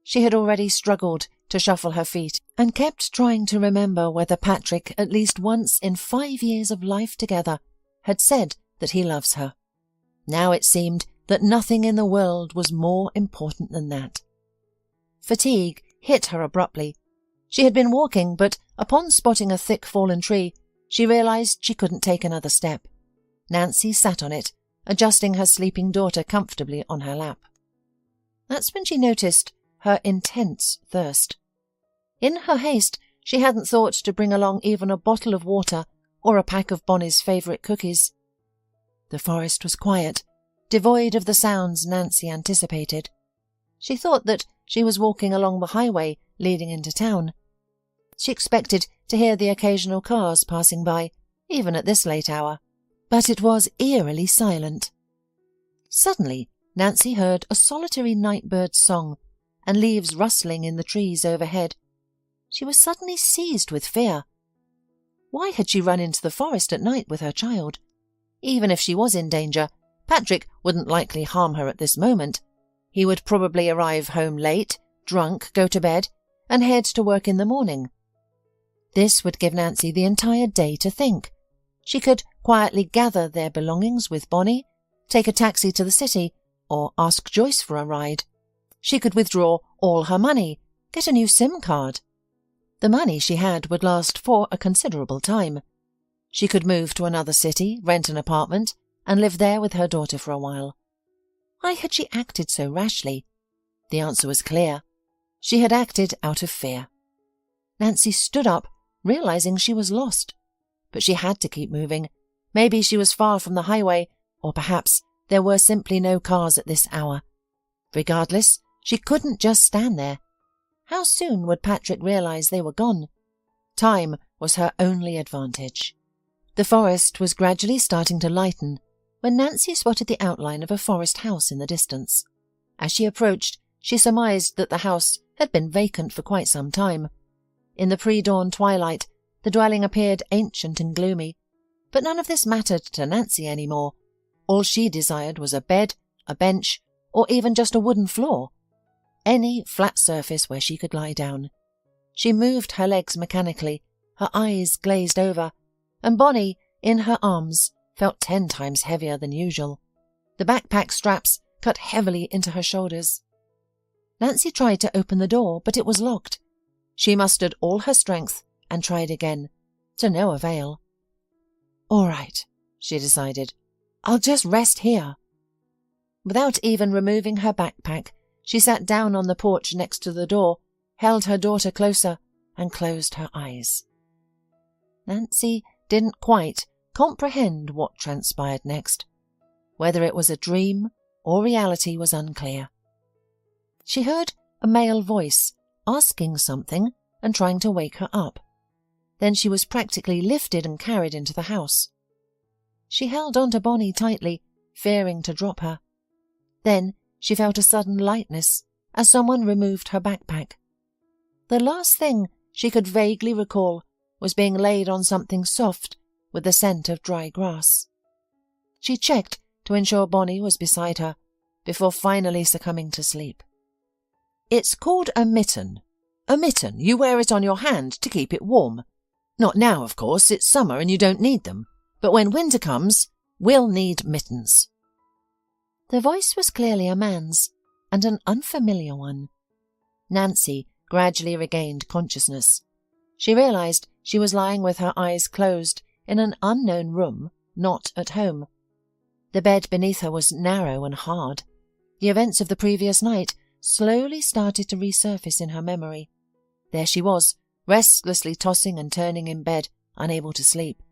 She had already struggled to shuffle her feet and kept trying to remember whether Patrick, at least once in 5 years of life together, had said that he loves her. Now it seemed that nothing in the world was more important than that. Fatigue hit her abruptly. She had been walking, but upon spotting a thick fallen tree, she realized she couldn't take another step. Nancy sat on it, adjusting her sleeping daughter comfortably on her lap. That's when she noticed her intense thirst. In her haste, she hadn't thought to bring along even a bottle of water or a pack of Bonnie's favourite cookies. The forest was quiet, devoid of the sounds Nancy anticipated. She thought that she was walking along the highway leading into town. She expected to hear the occasional cars passing by, even at this late hour, but it was eerily silent. Suddenly, Nancy heard a solitary night-bird's song and leaves rustling in the trees overhead. She was suddenly seized with fear. Why had she run into the forest at night with her child? Even if she was in danger, Patrick wouldn't likely harm her at this moment. He would probably arrive home late, drunk, go to bed, and head to work in the morning. This would give Nancy the entire day to think. She could quietly gather their belongings with Bonnie, take a taxi to the city, or ask Joyce for a ride. She could withdraw all her money, get a new SIM card. The money she had would last for a considerable time. She could move to another city, rent an apartment, and live there with her daughter for a while. Why had she acted so rashly? The answer was clear. She had acted out of fear. Nancy stood up, realizing she was lost. But she had to keep moving. Maybe she was far from the highway, or perhaps there were simply no cars at this hour. Regardless, she couldn't just stand there. How soon would Patrick realize they were gone? Time was her only advantage. The forest was gradually starting to lighten when Nancy spotted the outline of a forest house in the distance. As she approached, she surmised that the house had been vacant for quite some time. In the pre-dawn twilight, the dwelling appeared ancient and gloomy, but none of this mattered to Nancy anymore. All she desired was a bed, a bench, or even just a wooden floor. Any flat surface where she could lie down. She moved her legs mechanically, her eyes glazed over, and Bonnie, in her arms, felt 10 times heavier than usual. The backpack straps cut heavily into her shoulders. Nancy tried to open the door, but it was locked. She mustered all her strength and tried again, to no avail. All right, she decided. I'll just rest here. Without even removing her backpack, she sat down on the porch next to the door, held her daughter closer, and closed her eyes. Nancy didn't quite comprehend what transpired next. Whether it was a dream or reality was unclear. She heard a male voice asking something and trying to wake her up. Then she was practically lifted and carried into the house. She held on to Bonnie tightly, fearing to drop her. Then She felt a sudden lightness as someone removed her backpack. The last thing she could vaguely recall was being laid on something soft with the scent of dry grass. She checked to ensure Bonnie was beside her before finally succumbing to sleep. It's called a mitten. A mitten. You wear it on your hand to keep it warm. Not now, of course. It's summer and you don't need them. But when winter comes, we'll need mittens. The voice was clearly a man's, and an unfamiliar one. Nancy gradually regained consciousness. She realized she was lying with her eyes closed in an unknown room, not at home. The bed beneath her was narrow and hard. The events of the previous night slowly started to resurface in her memory. There she was, restlessly tossing and turning in bed, unable to sleep.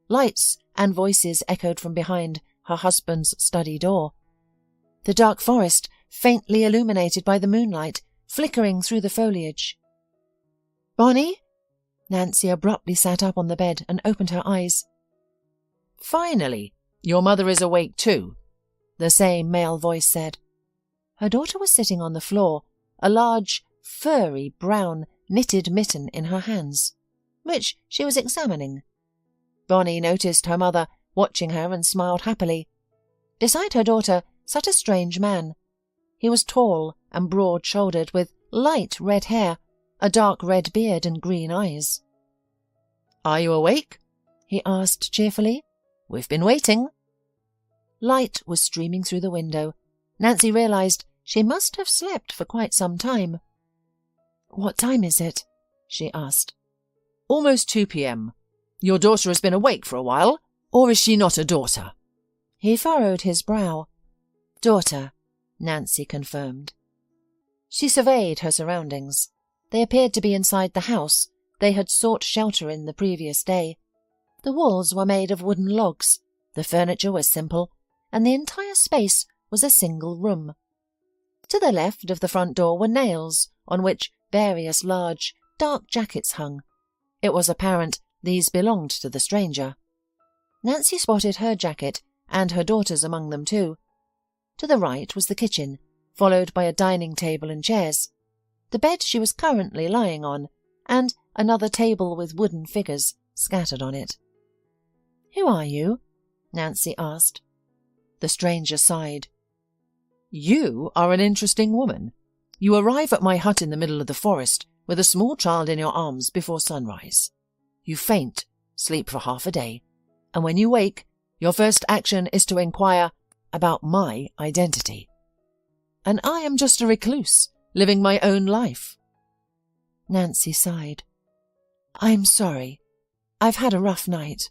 Lights and voices echoed from behind her husband's study door. The dark forest, faintly illuminated by the moonlight, flickering through the foliage. "Bonnie?" Nancy abruptly sat up on the bed and opened her eyes. "Finally! Your mother is awake too," the same male voice said. Her daughter was sitting on the floor, a large, furry, brown, knitted mitten in her hands, which she was examining. Bonnie noticed her mother watching her and smiled happily. Beside her daughter sat a strange man. He was tall and broad-shouldered, with light red hair, a dark red beard and green eyes. "Are you awake?" he asked cheerfully. "We've been waiting." Light was streaming through the window. Nancy realized she must have slept for quite some time. "What time is it?" she asked. "Almost 2 p.m. Your daughter has been awake for a while, or is she not a daughter?" He furrowed his brow. "Daughter," Nancy confirmed. She surveyed her surroundings. They appeared to be inside the house they had sought shelter in the previous day. The walls were made of wooden logs, the furniture was simple, and the entire space was a single room. To the left of the front door were nails on which various large, dark jackets hung. It was apparent these belonged to the stranger. Nancy spotted her jacket and her daughter's among them too. To the right was the kitchen, followed by a dining table and chairs, the bed she was currently lying on, and another table with wooden figures scattered on it. "Who are you?" Nancy asked. The stranger sighed. "You are an interesting woman. You arrive at my hut in the middle of the forest with a small child in your arms before sunrise. You faint, sleep for half a day, and when you wake, your first action is to inquire about my identity. And I am just a recluse, living my own life." Nancy sighed. "I'm sorry. I've had a rough night.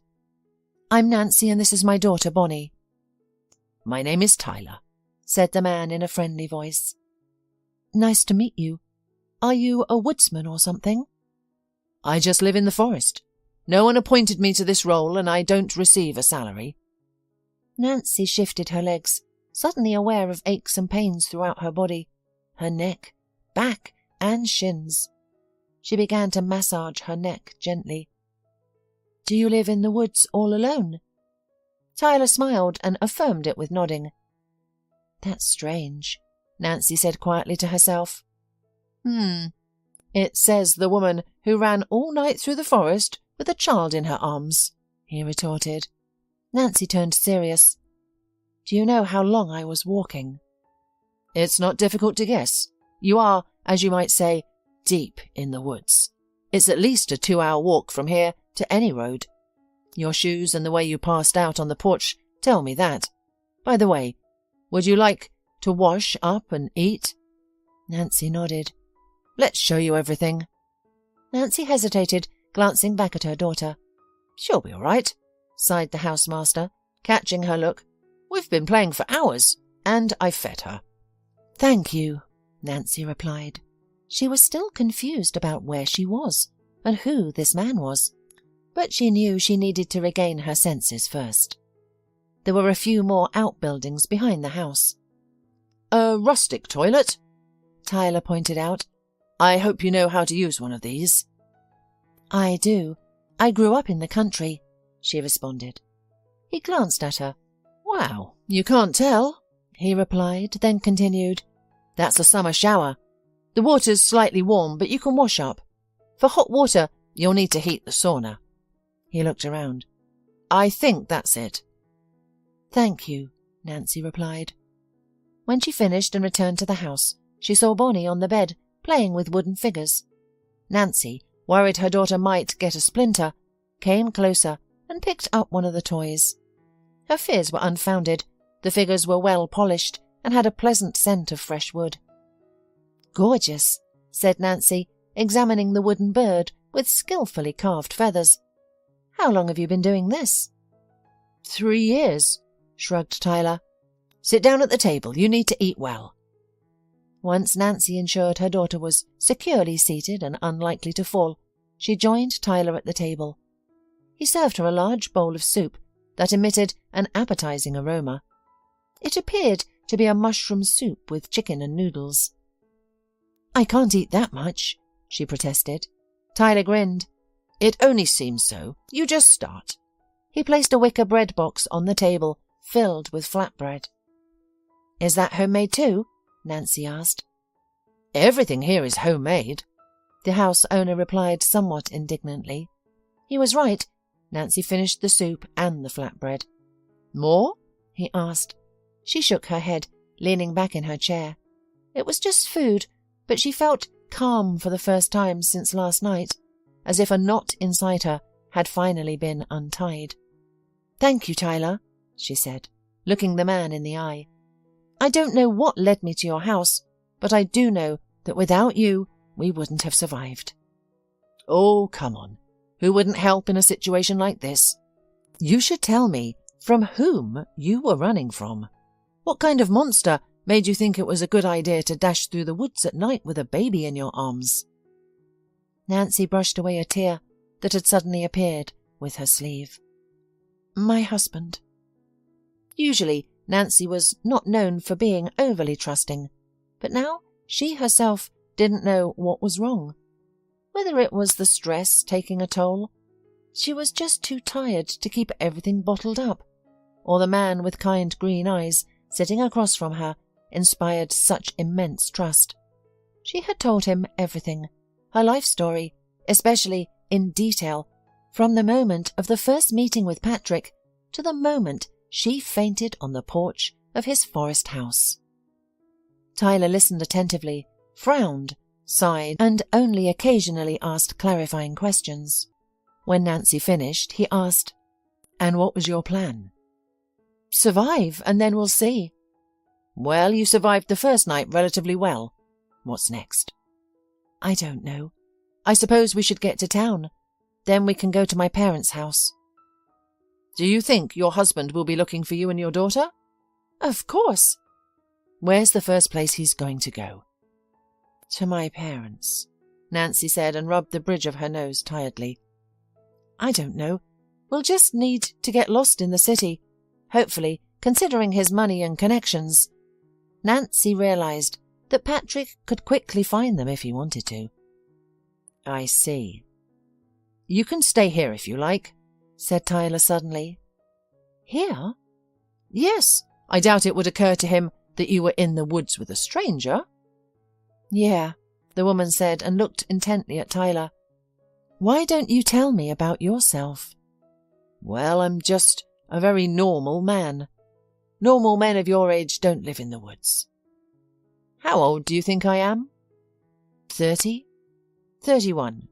I'm Nancy, and this is my daughter, Bonnie." "My name is Tyler," said the man in a friendly voice. "Nice to meet you. Are you a woodsman or something?" "I just live in the forest. No one appointed me to this role, and I don't receive a salary." Nancy shifted her legs, suddenly aware of aches and pains throughout her body, her neck, back, and shins. She began to massage her neck gently. "Do you live in the woods all alone?" Tyler smiled and affirmed it with nodding. "That's strange," Nancy said quietly to herself. It says the woman who ran all night through the forest with a child in her arms," he retorted. Nancy turned serious. "Do you know how long I was walking?" "It's not difficult to guess. You are, as you might say, deep in the woods. It's at least a 2-hour walk from here to any road. Your shoes and the way you passed out on the porch tell me that. By the way, would you like to wash up and eat?" Nancy nodded. "Let's show you everything." Nancy hesitated, glancing back at her daughter. "She'll be all right," sighed the housemaster, catching her look. "We've been playing for hours, and I fed her." "Thank you," Nancy replied. She was still confused about where she was and who this man was, but she knew she needed to regain her senses first. There were a few more outbuildings behind the house. "A rustic toilet," Tyler pointed out. "I hope you know how to use one of these." "I do. I grew up in the country," she responded. He glanced at her. "Wow, you can't tell. he replied, then continued, "That's a summer shower. The water's slightly warm, but you can wash up. For hot water, you'll need to heat the sauna." He looked around. "I think that's it." "Thank you," Nancy replied. When she finished and returned to the house, she saw Bonnie on the bed, playing with wooden figures. Nancy, worried her daughter might get a splinter, came closer and picked up one of the toys. Her fears were unfounded. The figures were well polished and had a pleasant scent of fresh wood. "Gorgeous," said Nancy, examining the wooden bird with skillfully carved feathers. "How long have you been doing this?" 3 years, shrugged Tyler. "Sit down at the table. You need to eat well." Once Nancy ensured her daughter was securely seated and unlikely to fall, she joined Tyler at the table. He served her a large bowl of soup that emitted an appetizing aroma. It appeared to be a mushroom soup with chicken and noodles. "I can't eat that much," she protested. Tyler grinned. "It only seems so. You just start." He placed a wicker bread box on the table, filled with flatbread. "Is that homemade too?" Nancy asked. "Everything here is homemade," the house owner replied somewhat indignantly. He was right. Nancy finished the soup and the flatbread. "More?" he asked. She shook her head, leaning back in her chair. It was just food, but she felt calm for the first time since last night, as if a knot inside her had finally been untied. "Thank you, Tyler," she said, looking the man in the eye. "I don't know what led me to your house, but I do know that without you, we wouldn't have survived." "Oh, come on. Who wouldn't help in a situation like this? You should tell me from whom you were running from. What kind of monster made you think it was a good idea to dash through the woods at night with a baby in your arms?" Nancy brushed away a tear that had suddenly appeared with her sleeve. "My husband." Usually, Nancy was not known for being overly trusting, but now she herself didn't know what was wrong. Whether it was the stress taking a toll, she was just too tired to keep everything bottled up, or the man with kind green eyes sitting across from her inspired such immense trust. She had told him everything, her life story, especially in detail, from the moment of the first meeting with Patrick to the moment she fainted on the porch of his forest house. Tyler listened attentively, frowned, sighed, and only occasionally asked clarifying questions. When Nancy finished, he asked, "And what was your plan?" "Survive, and then we'll see." "Well, you survived the first night relatively well. What's next?" "I don't know. I suppose we should get to town. Then we can go to my parents' house." "Do you think your husband will be looking for you and your daughter?" "Of course." "Where's the first place he's going to go?" "To my parents," Nancy said and rubbed the bridge of her nose tiredly. "I don't know. We'll just need to get lost in the city. Hopefully, considering his money and connections." Nancy realized that Patrick could quickly find them if he wanted to. "I see. You can stay here if you like," said Tyler suddenly. "Here?" "Yes. I doubt it would occur to him that you were in the woods with a stranger." "Yeah," the woman said and looked intently at Tyler. "Why don't you tell me about yourself?" "Well, I'm just a very normal man. Normal men of your age don't live in the woods." "How old do you think I am?" 30? 31.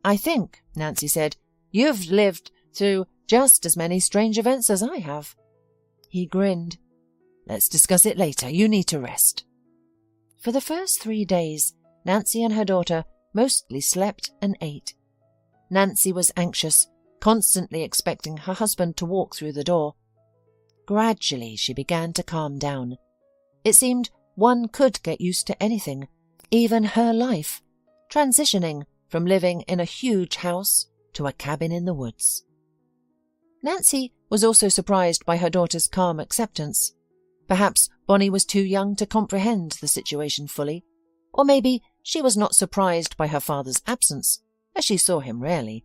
"I think," Nancy said, "you've lived through just as many strange events as I have." He grinned. "Let's discuss it later. You need to rest." For the first 3 days, Nancy and her daughter mostly slept and ate. Nancy was anxious, constantly expecting her husband to walk through the door. Gradually, she began to calm down. It seemed one could get used to anything, even her life, transitioning from living in a huge house to a cabin in the woods. Nancy was also surprised by her daughter's calm acceptance. Perhaps Bonnie was too young to comprehend the situation fully, or maybe she was not surprised by her father's absence, as she saw him rarely.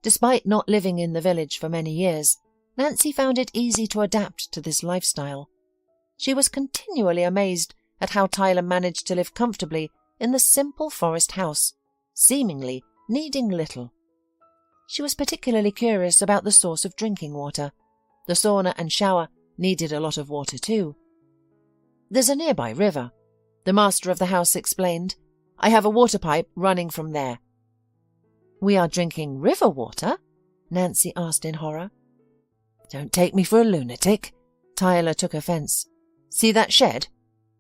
Despite not living in the village for many years, Nancy found it easy to adapt to this lifestyle. She was continually amazed at how Tyler managed to live comfortably in the simple forest house, seemingly needing little. She was particularly curious about the source of drinking water. The sauna and shower needed a lot of water too. "There's a nearby river," the master of the house explained. "I have a water pipe running from there." "We are drinking river water?" Nancy asked in horror. "Don't take me for a lunatic," Tyler took offence. "See that shed?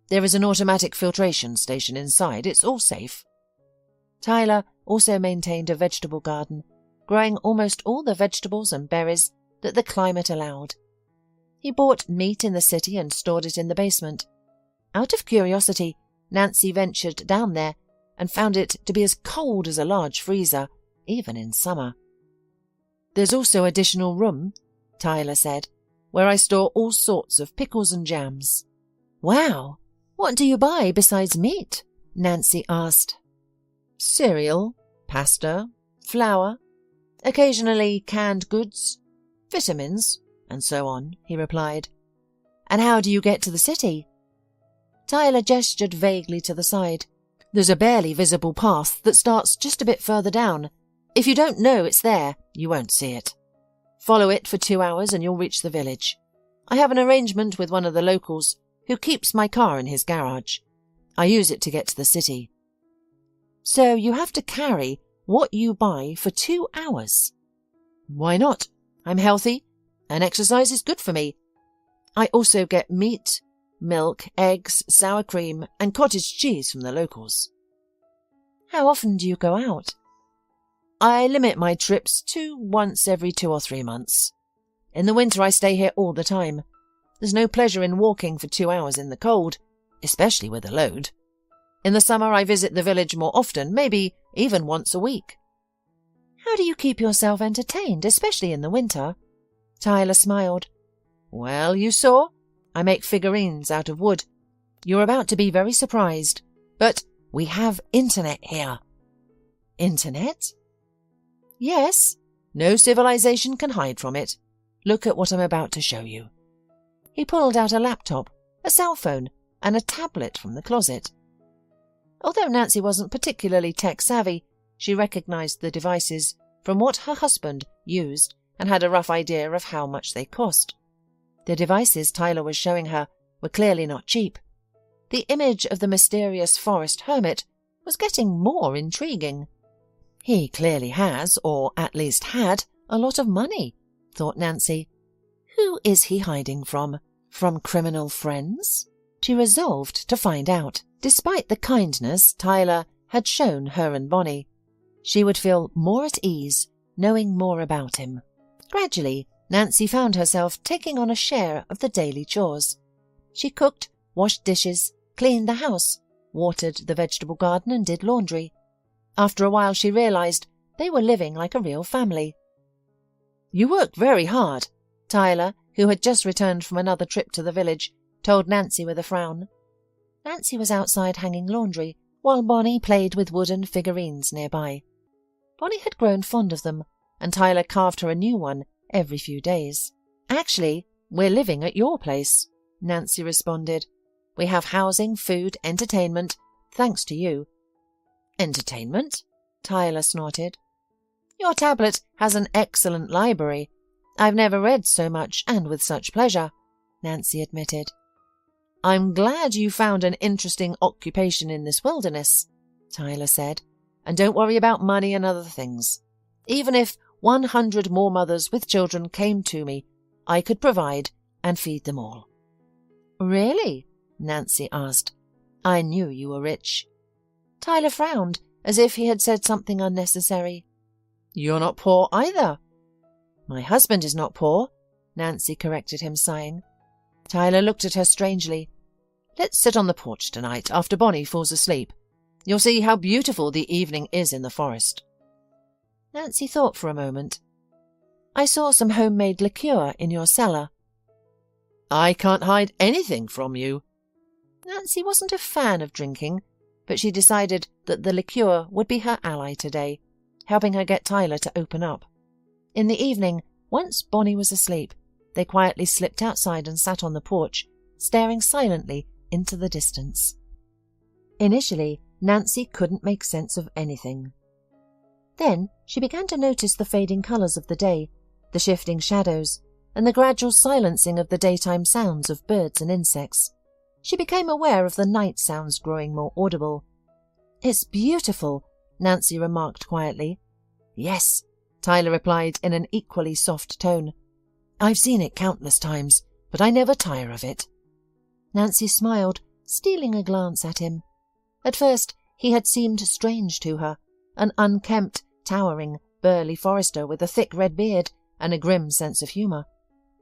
There is an automatic filtration station inside. It's all safe." Tyler also maintained a vegetable garden, growing almost all the vegetables and berries that the climate allowed. He bought meat in the city and stored it in the basement. Out of curiosity, Nancy ventured down there and found it to be as cold as a large freezer, even in summer. "There's also additional room," Tyler said, "where I store all sorts of pickles and jams." "Wow! What do you buy besides meat?" Nancy asked. "Cereal, pasta, flour, occasionally canned goods, vitamins, and so on," he replied. "And how do you get to the city?" Tyler gestured vaguely to the side. "There's a barely visible path that starts just a bit further down. If you don't know it's there, you won't see it. Follow it for 2 hours and you'll reach the village. I have an arrangement with one of the locals who keeps my car in his garage. I use it to get to the city." "So you have to carry what you buy for 2 hours?" "Why not? I'm healthy, and exercise is good for me. I also get meat, milk, eggs, sour cream, and cottage cheese from the locals." "How often do you go out?" "I limit my trips to once every 2 or 3 months. In the winter I stay here all the time. There's no pleasure in walking for 2 hours in the cold, especially with a load. In the summer I visit the village more often, maybe even once a week." "How do you keep yourself entertained, especially in the winter?" Tyler smiled. "Well, you saw. I make figurines out of wood. You're about to be very surprised, but we have internet here." "Internet?" "Yes. No civilization can hide from it. Look at what I'm about to show you." He pulled out a laptop, a cell phone, and a tablet from the closet. Although Nancy wasn't particularly tech-savvy, she recognized the devices from what her husband used and had a rough idea of how much they cost. The devices Tyler was showing her were clearly not cheap. The image of the mysterious forest hermit was getting more intriguing. "He clearly has, or at least had, a lot of money," thought Nancy. "Who is he hiding from? From criminal friends?" She resolved to find out. Despite the kindness Tyler had shown her and Bonnie, she would feel more at ease knowing more about him. Gradually, Nancy found herself taking on a share of the daily chores. She cooked, washed dishes, cleaned the house, watered the vegetable garden and did laundry. After a while she realized they were living like a real family. "You work very hard," Tyler, who had just returned from another trip to the village, told Nancy with a frown. Nancy was outside hanging laundry, while Bonnie played with wooden figurines nearby. Bonnie had grown fond of them, and Tyler carved her a new one every few days. "Actually, we're living at your place," Nancy responded. "We have housing, food, entertainment, thanks to you." "Entertainment?" Tyler snorted. "Your tablet has an excellent library. I've never read so much and with such pleasure," Nancy admitted. "I'm glad you found an interesting occupation in this wilderness," Tyler said, "and don't worry about money and other things. Even if 100 more mothers with children came to me, I could provide and feed them all." "Really?" Nancy asked. "I knew you were rich." Tyler frowned, as if he had said something unnecessary. "You're not poor either." "My husband is not poor," Nancy corrected him, sighing. Tyler looked at her strangely. "Let's sit on the porch tonight after Bonnie falls asleep. You'll see how beautiful the evening is in the forest." Nancy thought for a moment. "I saw some homemade liqueur in your cellar." "I can't hide anything from you." Nancy wasn't a fan of drinking, but she decided that the liqueur would be her ally today, helping her get Tyler to open up. In the evening, once Bonnie was asleep, they quietly slipped outside and sat on the porch, staring silently into the distance. Initially, Nancy couldn't make sense of anything. Then she began to notice the fading colours of the day, the shifting shadows, and the gradual silencing of the daytime sounds of birds and insects. She became aware of the night sounds growing more audible. "It's beautiful," Nancy remarked quietly. "Yes," Tyler replied in an equally soft tone. "I've seen it countless times, but I never tire of it." Nancy smiled, stealing a glance at him. At first he had seemed strange to her, an unkempt, towering, burly forester with a thick red beard and a grim sense of humour.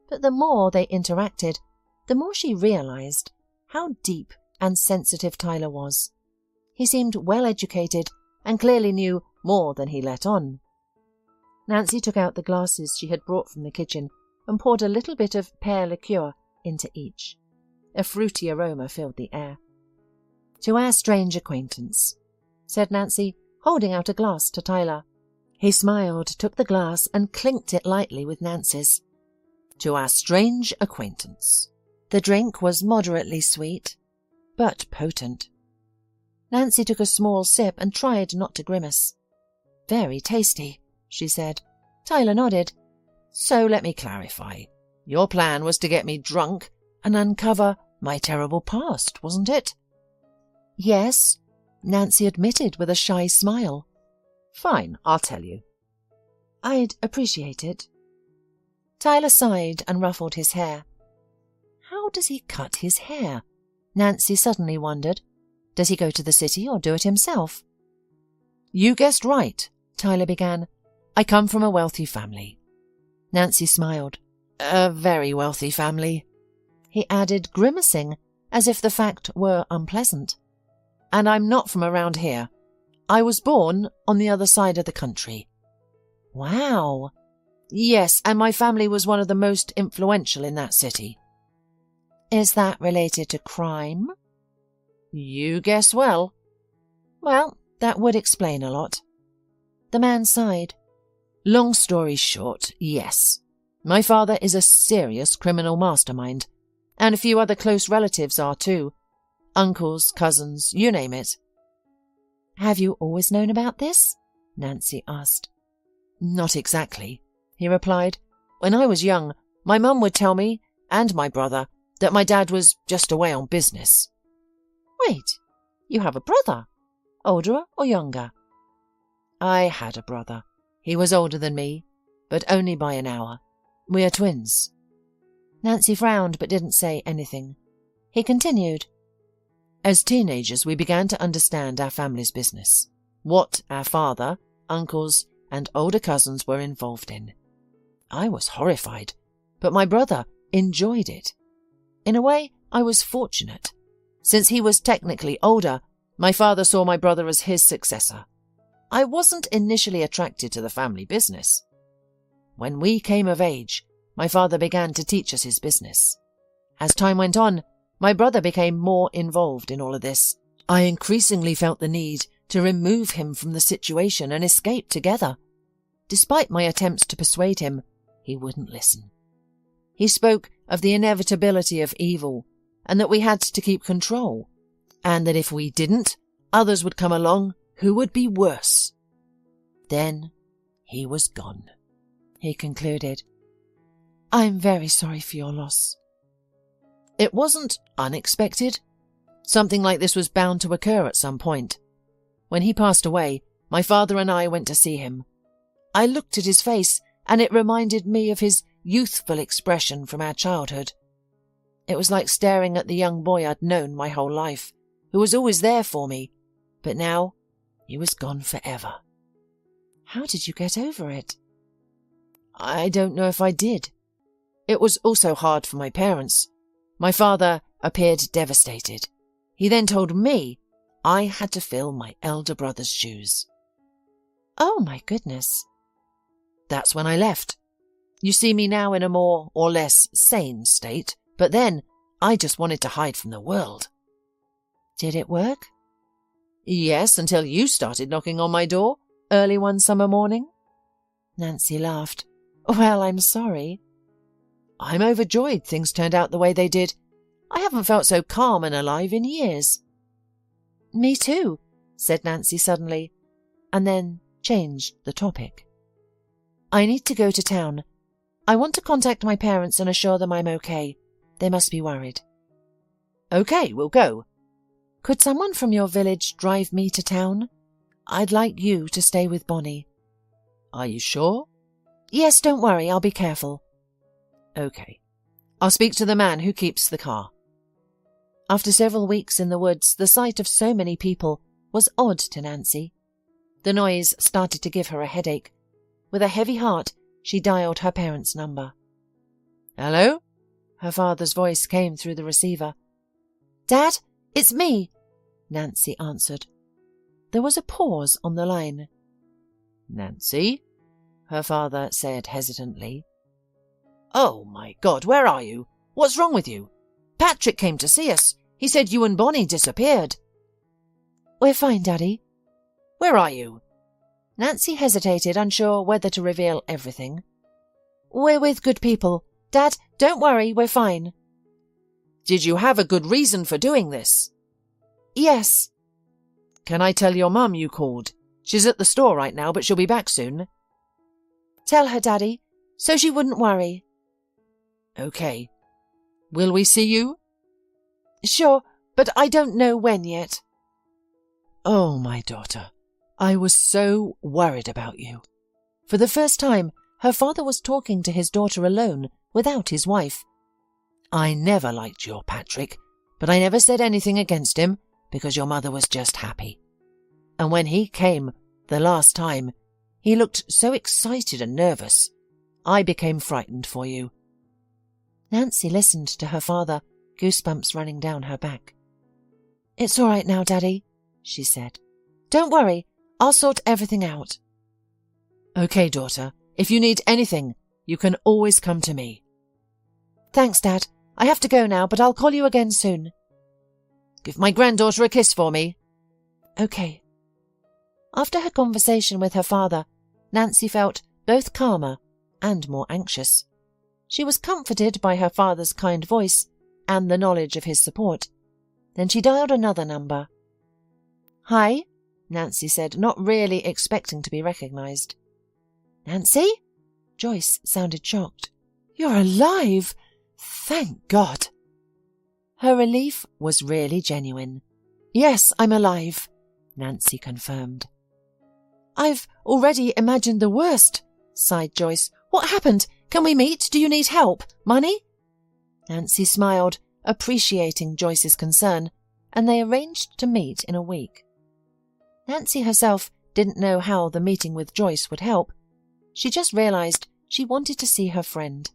But the more they interacted, the more she realised how deep and sensitive Tyler was. He seemed well-educated and clearly knew more than he let on. Nancy took out the glasses she had brought from the kitchen and poured a little bit of pear liqueur into each. A fruity aroma filled the air. "To our strange acquaintance," said Nancy, holding out a glass to Tyler. He smiled, took the glass and clinked it lightly with Nancy's. "To our strange acquaintance." The drink was moderately sweet, but potent. Nancy took a small sip and tried not to grimace. "Very tasty," she said. Tyler nodded. "So let me clarify. Your plan was to get me drunk and uncover my terrible past, wasn't it?" "Yes," Nancy admitted with a shy smile. "Fine, I'll tell you." "I'd appreciate it." Tyler sighed and ruffled his hair. How does he cut his hair? Nancy suddenly wondered. Does he go to the city or do it himself? "You guessed right," Tyler began. "I come from a wealthy family." Nancy smiled. "A very wealthy family," he added, grimacing, as if the fact were unpleasant. "And I'm not from around here. I was born on the other side of the country." "Wow." "Yes, and my family was one of the most influential in that city." "Is that related to crime?" "You guess well." "Well, that would explain a lot." The man sighed. "Long story short, yes. My father is a serious criminal mastermind, and a few other close relatives are too. Uncles, cousins, you name it." "Have you always known about this?" Nancy asked. "Not exactly," he replied. "When I was young, my mum would tell me, and my brother, that my dad was just away on business." "Wait, you have a brother? Older or younger?" "I had a brother. He was older than me, but only by an hour. We are twins." Nancy frowned but didn't say anything. He continued. "As teenagers, we began to understand our family's business, what our father, uncles, and older cousins were involved in. I was horrified, but my brother enjoyed it. In a way, I was fortunate. Since he was technically older, my father saw my brother as his successor. I wasn't initially attracted to the family business. When we came of age, my father began to teach us his business. As time went on, my brother became more involved in all of this. I increasingly felt the need to remove him from the situation and escape together. Despite my attempts to persuade him, he wouldn't listen. He spoke of the inevitability of evil, and that we had to keep control, and that if we didn't, others would come along who would be worse. Then he was gone," he concluded. "I'm very sorry for your loss." "It wasn't unexpected. Something like this was bound to occur at some point. When he passed away, my father and I went to see him. I looked at his face, and it reminded me of his youthful expression from our childhood. It was like staring at the young boy I'd known my whole life, who was always there for me, but now he was gone forever." "How did you get over it?" "I don't know if I did. It was also hard for my parents. My father appeared devastated. He then told me I had to fill my elder brother's shoes." "Oh, my goodness." "That's when I left. You see me now in a more or less sane state, but then I just wanted to hide from the world." "Did it work?" "Yes, until you started knocking on my door early one summer morning." Nancy laughed. "Well, I'm sorry." "I'm overjoyed things turned out the way they did. I haven't felt so calm and alive in years." "Me too," said Nancy suddenly, and then changed the topic. "I need to go to town. I want to contact my parents and assure them I'm okay. They must be worried." "Okay, we'll go." "Could someone from your village drive me to town? I'd like you to stay with Bonnie." "Are you sure?" "Yes, don't worry, I'll be careful." "Okay. I'll speak to the man who keeps the car." After several weeks in the woods, the sight of so many people was odd to Nancy. The noise started to give her a headache. With a heavy heart, she dialed her parents' number. "Hello?" Her father's voice came through the receiver. "Dad, it's me," Nancy answered. There was a pause on the line. "Nancy?" her father said hesitantly. "Oh, my God, where are you? What's wrong with you? Patrick came to see us. He said you and Bonnie disappeared." "We're fine, Daddy." "Where are you?" Nancy hesitated, unsure whether to reveal everything. "We're with good people. Dad, don't worry, we're fine." "Did you have a good reason for doing this?" "Yes." "Can I tell your mum you called? She's at the store right now, but she'll be back soon." "Tell her, Daddy, so she wouldn't worry." "Okay. Will we see you?" "Sure, but I don't know when yet." "Oh, my daughter, I was so worried about you." For the first time, her father was talking to his daughter alone, without his wife. "I never liked your Patrick, but I never said anything against him because your mother was just happy. And when he came, the last time, he looked so excited and nervous. I became frightened for you." Nancy listened to her father, goosebumps running down her back. "It's all right now, Daddy," she said. "Don't worry, I'll sort everything out." "Okay, daughter, if you need anything, you can always come to me." "Thanks, Dad. I have to go now, but I'll call you again soon." "Give my granddaughter a kiss for me." "Okay." After her conversation with her father, Nancy felt both calmer and more anxious. She was comforted by her father's kind voice and the knowledge of his support. Then she dialed another number. "Hi," Nancy said, not really expecting to be recognized. "Nancy?" Joyce sounded shocked. "You're alive! Thank God!" Her relief was really genuine. "Yes, I'm alive," Nancy confirmed. "I've already imagined the worst," sighed Joyce. "What happened? Can we meet? Do you need help? Money?" Nancy smiled, appreciating Joyce's concern, and they arranged to meet in a week. Nancy herself didn't know how the meeting with Joyce would help. She just realized she wanted to see her friend.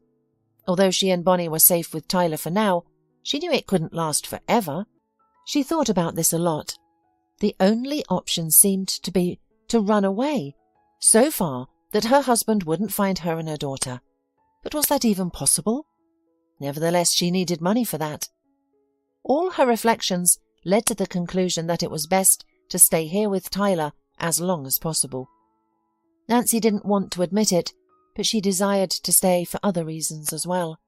Although she and Bonnie were safe with Tyler for now, she knew it couldn't last forever. She thought about this a lot. The only option seemed to be to run away, so far that her husband wouldn't find her and her daughter. But was that even possible? Nevertheless, she needed money for that. All her reflections led to the conclusion that it was best to stay here with Tyler as long as possible. Nancy didn't want to admit it, but she desired to stay for other reasons as well.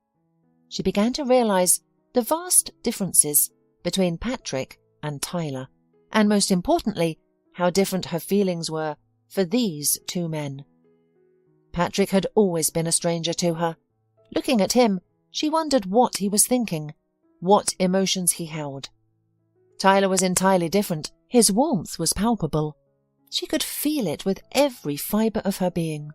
She began to realize the vast differences between Patrick and Tyler, and most importantly, how different her feelings were for these two men. Patrick had always been a stranger to her. Looking at him, she wondered what he was thinking, what emotions he held. Tyler was entirely different. His warmth was palpable. She could feel it with every fibre of her being.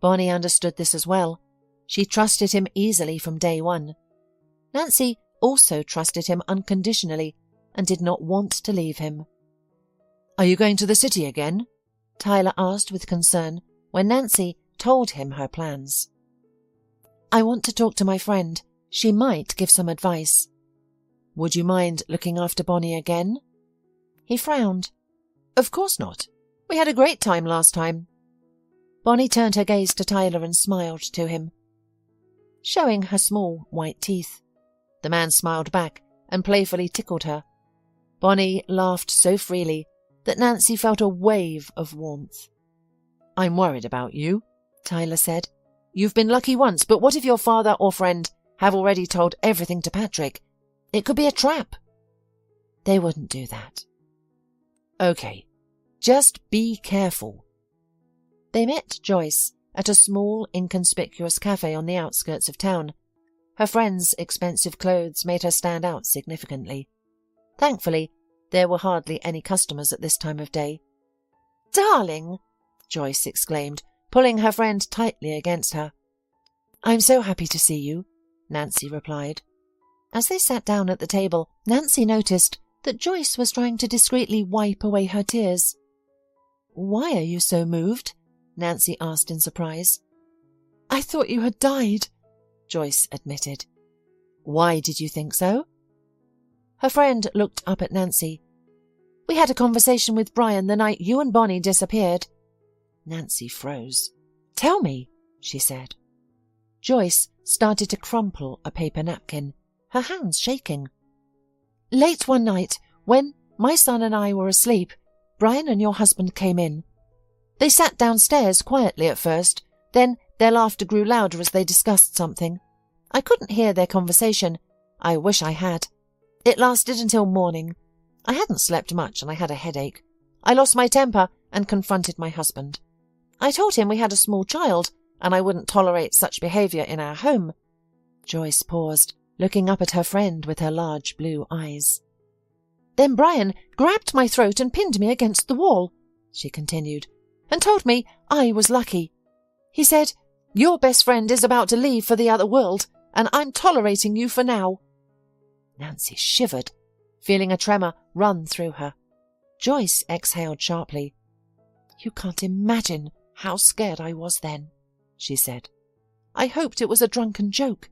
Bonnie understood this as well. She trusted him easily from day one. Nancy also trusted him unconditionally and did not want to leave him. "Are you going to the city again?" Tyler asked with concern when Nancy told him her plans. "I want to talk to my friend. She might give some advice." "Would you mind looking after Bonnie again?" He frowned. "Of course not. We had a great time last time." Bonnie turned her gaze to Tyler and smiled to him, showing her small white teeth. The man smiled back and playfully tickled her. Bonnie laughed so freely that Nancy felt a wave of warmth. "I'm worried about you," Tyler said. "You've been lucky once, but what if your father or friend have already told everything to Patrick? It could be a trap." "They wouldn't do that." "Okay, just be careful." They met Joyce at a small, inconspicuous cafe on the outskirts of town. Her friend's expensive clothes made her stand out significantly. Thankfully, there were hardly any customers at this time of day. "Darling!" Joyce exclaimed, pulling her friend tightly against her. "I'm so happy to see you," Nancy replied. As they sat down at the table, Nancy noticed that Joyce was trying to discreetly wipe away her tears. "Why are you so moved?" Nancy asked in surprise. "I thought you had died," Joyce admitted. "Why did you think so?" Her friend looked up at Nancy. "We had a conversation with Brian the night you and Bonnie disappeared." Nancy froze. "Tell me," she said. Joyce started to crumple a paper napkin, her hands shaking. "Late one night, when my son and I were asleep, Brian and your husband came in. They sat downstairs quietly at first, then their laughter grew louder as they discussed something. I couldn't hear their conversation. I wish I had. It lasted until morning. I hadn't slept much and I had a headache. I lost my temper and confronted my husband. I told him we had a small child and I wouldn't tolerate such behaviour in our home." Joyce paused, looking up at her friend with her large blue eyes. "Then Brian grabbed my throat and pinned me against the wall," she continued, "and told me I was lucky. He said, 'Your best friend is about to leave for the other world, and I'm tolerating you for now.'" Nancy shivered, feeling a tremor run through her. Joyce exhaled sharply. "You can't imagine how scared I was then," she said. "I hoped it was a drunken joke.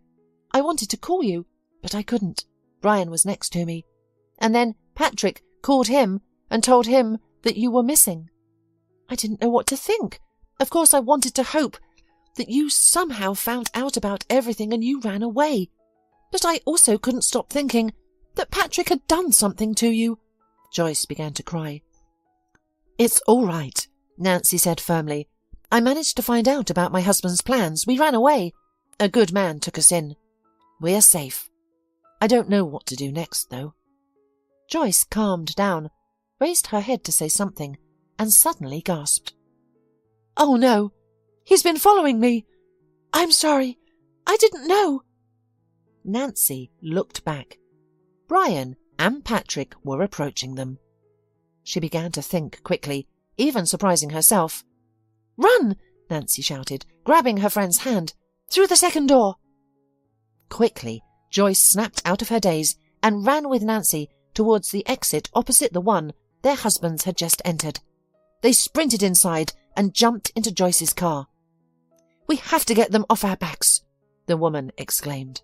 I wanted to call you, but I couldn't. Brian was next to me. And then Patrick called him and told him that you were missing. I didn't know what to think. Of course, I wanted to hope that you somehow found out about everything and you ran away. But I also couldn't stop thinking that Patrick had done something to you." Joyce began to cry. "It's all right," Nancy said firmly. "I managed to find out about my husband's plans. We ran away. A good man took us in. We're safe. I don't know what to do next, though." Joyce calmed down, raised her head to say something, and suddenly gasped. "Oh, no! He's been following me! I'm sorry! I didn't know!" Nancy looked back. Brian and Patrick were approaching them. She began to think quickly, even surprising herself. "Run!" Nancy shouted, grabbing her friend's hand. "Through the second door!" Quickly, Joyce snapped out of her daze and ran with Nancy towards the exit opposite the one their husbands had just entered. They sprinted inside and jumped into Joyce's car. "We have to get them off our backs," the woman exclaimed.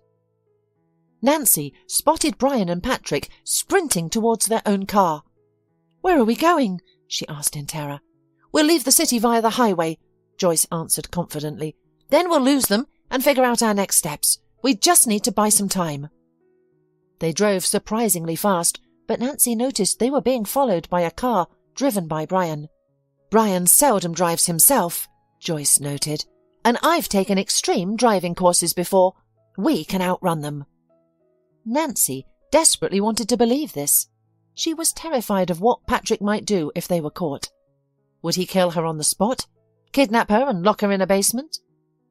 Nancy spotted Brian and Patrick sprinting towards their own car. "Where are we going?" she asked in terror. "We'll leave the city via the highway," Joyce answered confidently. "Then we'll lose them and figure out our next steps. We just need to buy some time." They drove surprisingly fast, but Nancy noticed they were being followed by a car driven by Brian. "Brian seldom drives himself," Joyce noted, "and I've taken extreme driving courses before. We can outrun them." Nancy desperately wanted to believe this. She was terrified of what Patrick might do if they were caught. Would he kill her on the spot? Kidnap her and lock her in a basement?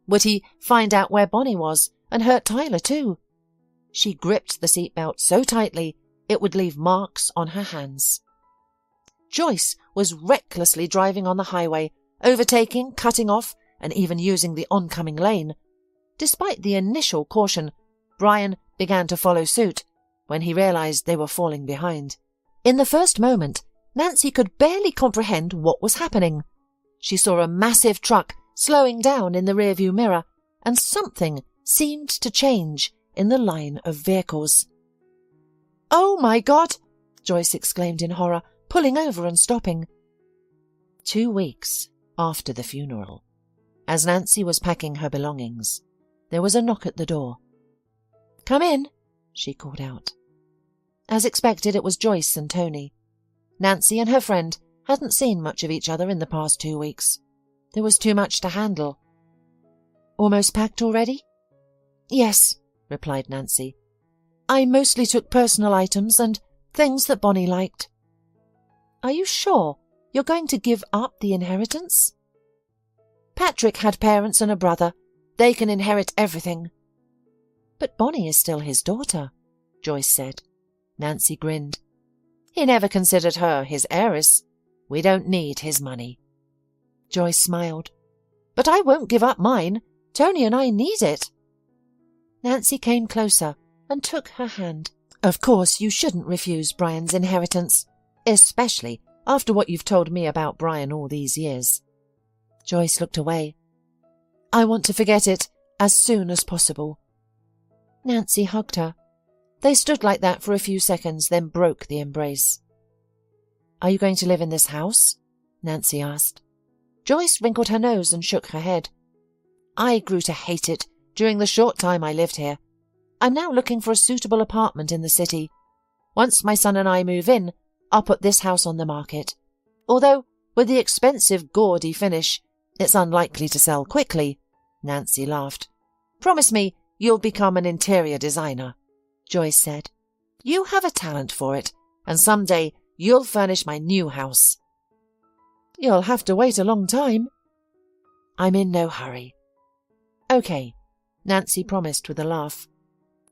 Would he find out where Bonnie was and hurt Tyler too? She gripped the seatbelt so tightly it would leave marks on her hands. Joyce was recklessly driving on the highway, overtaking, cutting off, and even using the oncoming lane. Despite the initial caution, Brian began to follow suit when he realized they were falling behind. In the first moment, Nancy could barely comprehend what was happening. She saw a massive truck slowing down in the rearview mirror, and something seemed to change in the line of vehicles. "Oh, my God!" Joyce exclaimed in horror, pulling over and stopping. 2 weeks after the funeral, as Nancy was packing her belongings, there was a knock at the door. "Come in," she called out. As expected, it was Joyce and Tony. Nancy and her friend hadn't seen much of each other in the past 2 weeks. There was too much to handle. "Almost packed already?" "Yes," replied Nancy. I mostly took personal items and things that Bonnie liked. Are you sure you're going to give up the inheritance? Patrick had parents and a brother. They can inherit everything. But Bonnie is still his daughter, Joyce said. Nancy grinned. He never considered her his heiress. We don't need his money. Joyce smiled. But I won't give up mine. Tony and I need it. Nancy came closer and took her hand. Of course you shouldn't refuse Brian's inheritance, especially after what you've told me about Brian all these years. Joyce looked away. I want to forget it as soon as possible. Nancy hugged her. They stood like that for a few seconds, then broke the embrace. Are you going to live in this house? Nancy asked. Joyce wrinkled her nose and shook her head. I grew to hate it during the short time I lived here. I'm now looking for a suitable apartment in the city. Once my son and I move in, I'll put this house on the market. Although, with the expensive, gaudy finish, it's unlikely to sell quickly. Nancy laughed. Promise me you'll become an interior designer, Joyce said. You have a talent for it, and someday you'll furnish my new house. You'll have to wait a long time. I'm in no hurry. Okay, Nancy promised with a laugh.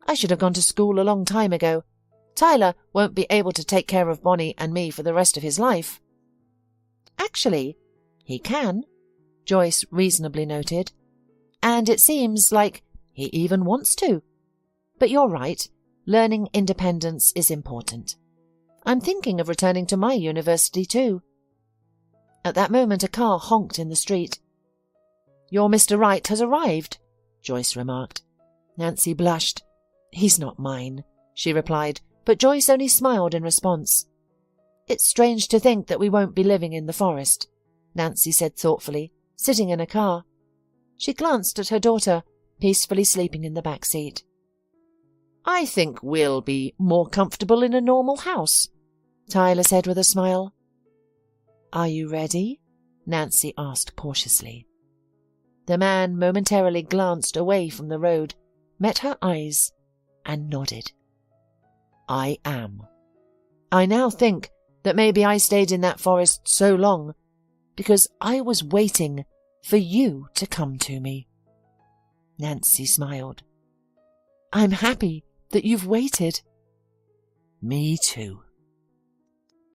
I should have gone to school a long time ago. Tyler won't be able to take care of Bonnie and me for the rest of his life. Actually, he can, Joyce reasonably noted. And it seems like he even wants to. But you're right, learning independence is important. I'm thinking of returning to my university too. At that moment a car honked in the street. Your Mr. Wright has arrived, Joyce remarked. Nancy blushed. He's not mine, she replied, but Joyce only smiled in response. It's strange to think that we won't be living in the forest, Nancy said thoughtfully, sitting in a car. She glanced at her daughter, peacefully sleeping in the back seat. I think we'll be more comfortable in a normal house, Tyler said with a smile. Are you ready? Nancy asked cautiously. The man momentarily glanced away from the road, met her eyes, and nodded. I am. I now think that maybe I stayed in that forest so long because I was waiting for you to come to me. Nancy smiled. I'm happy that you've waited. Me too.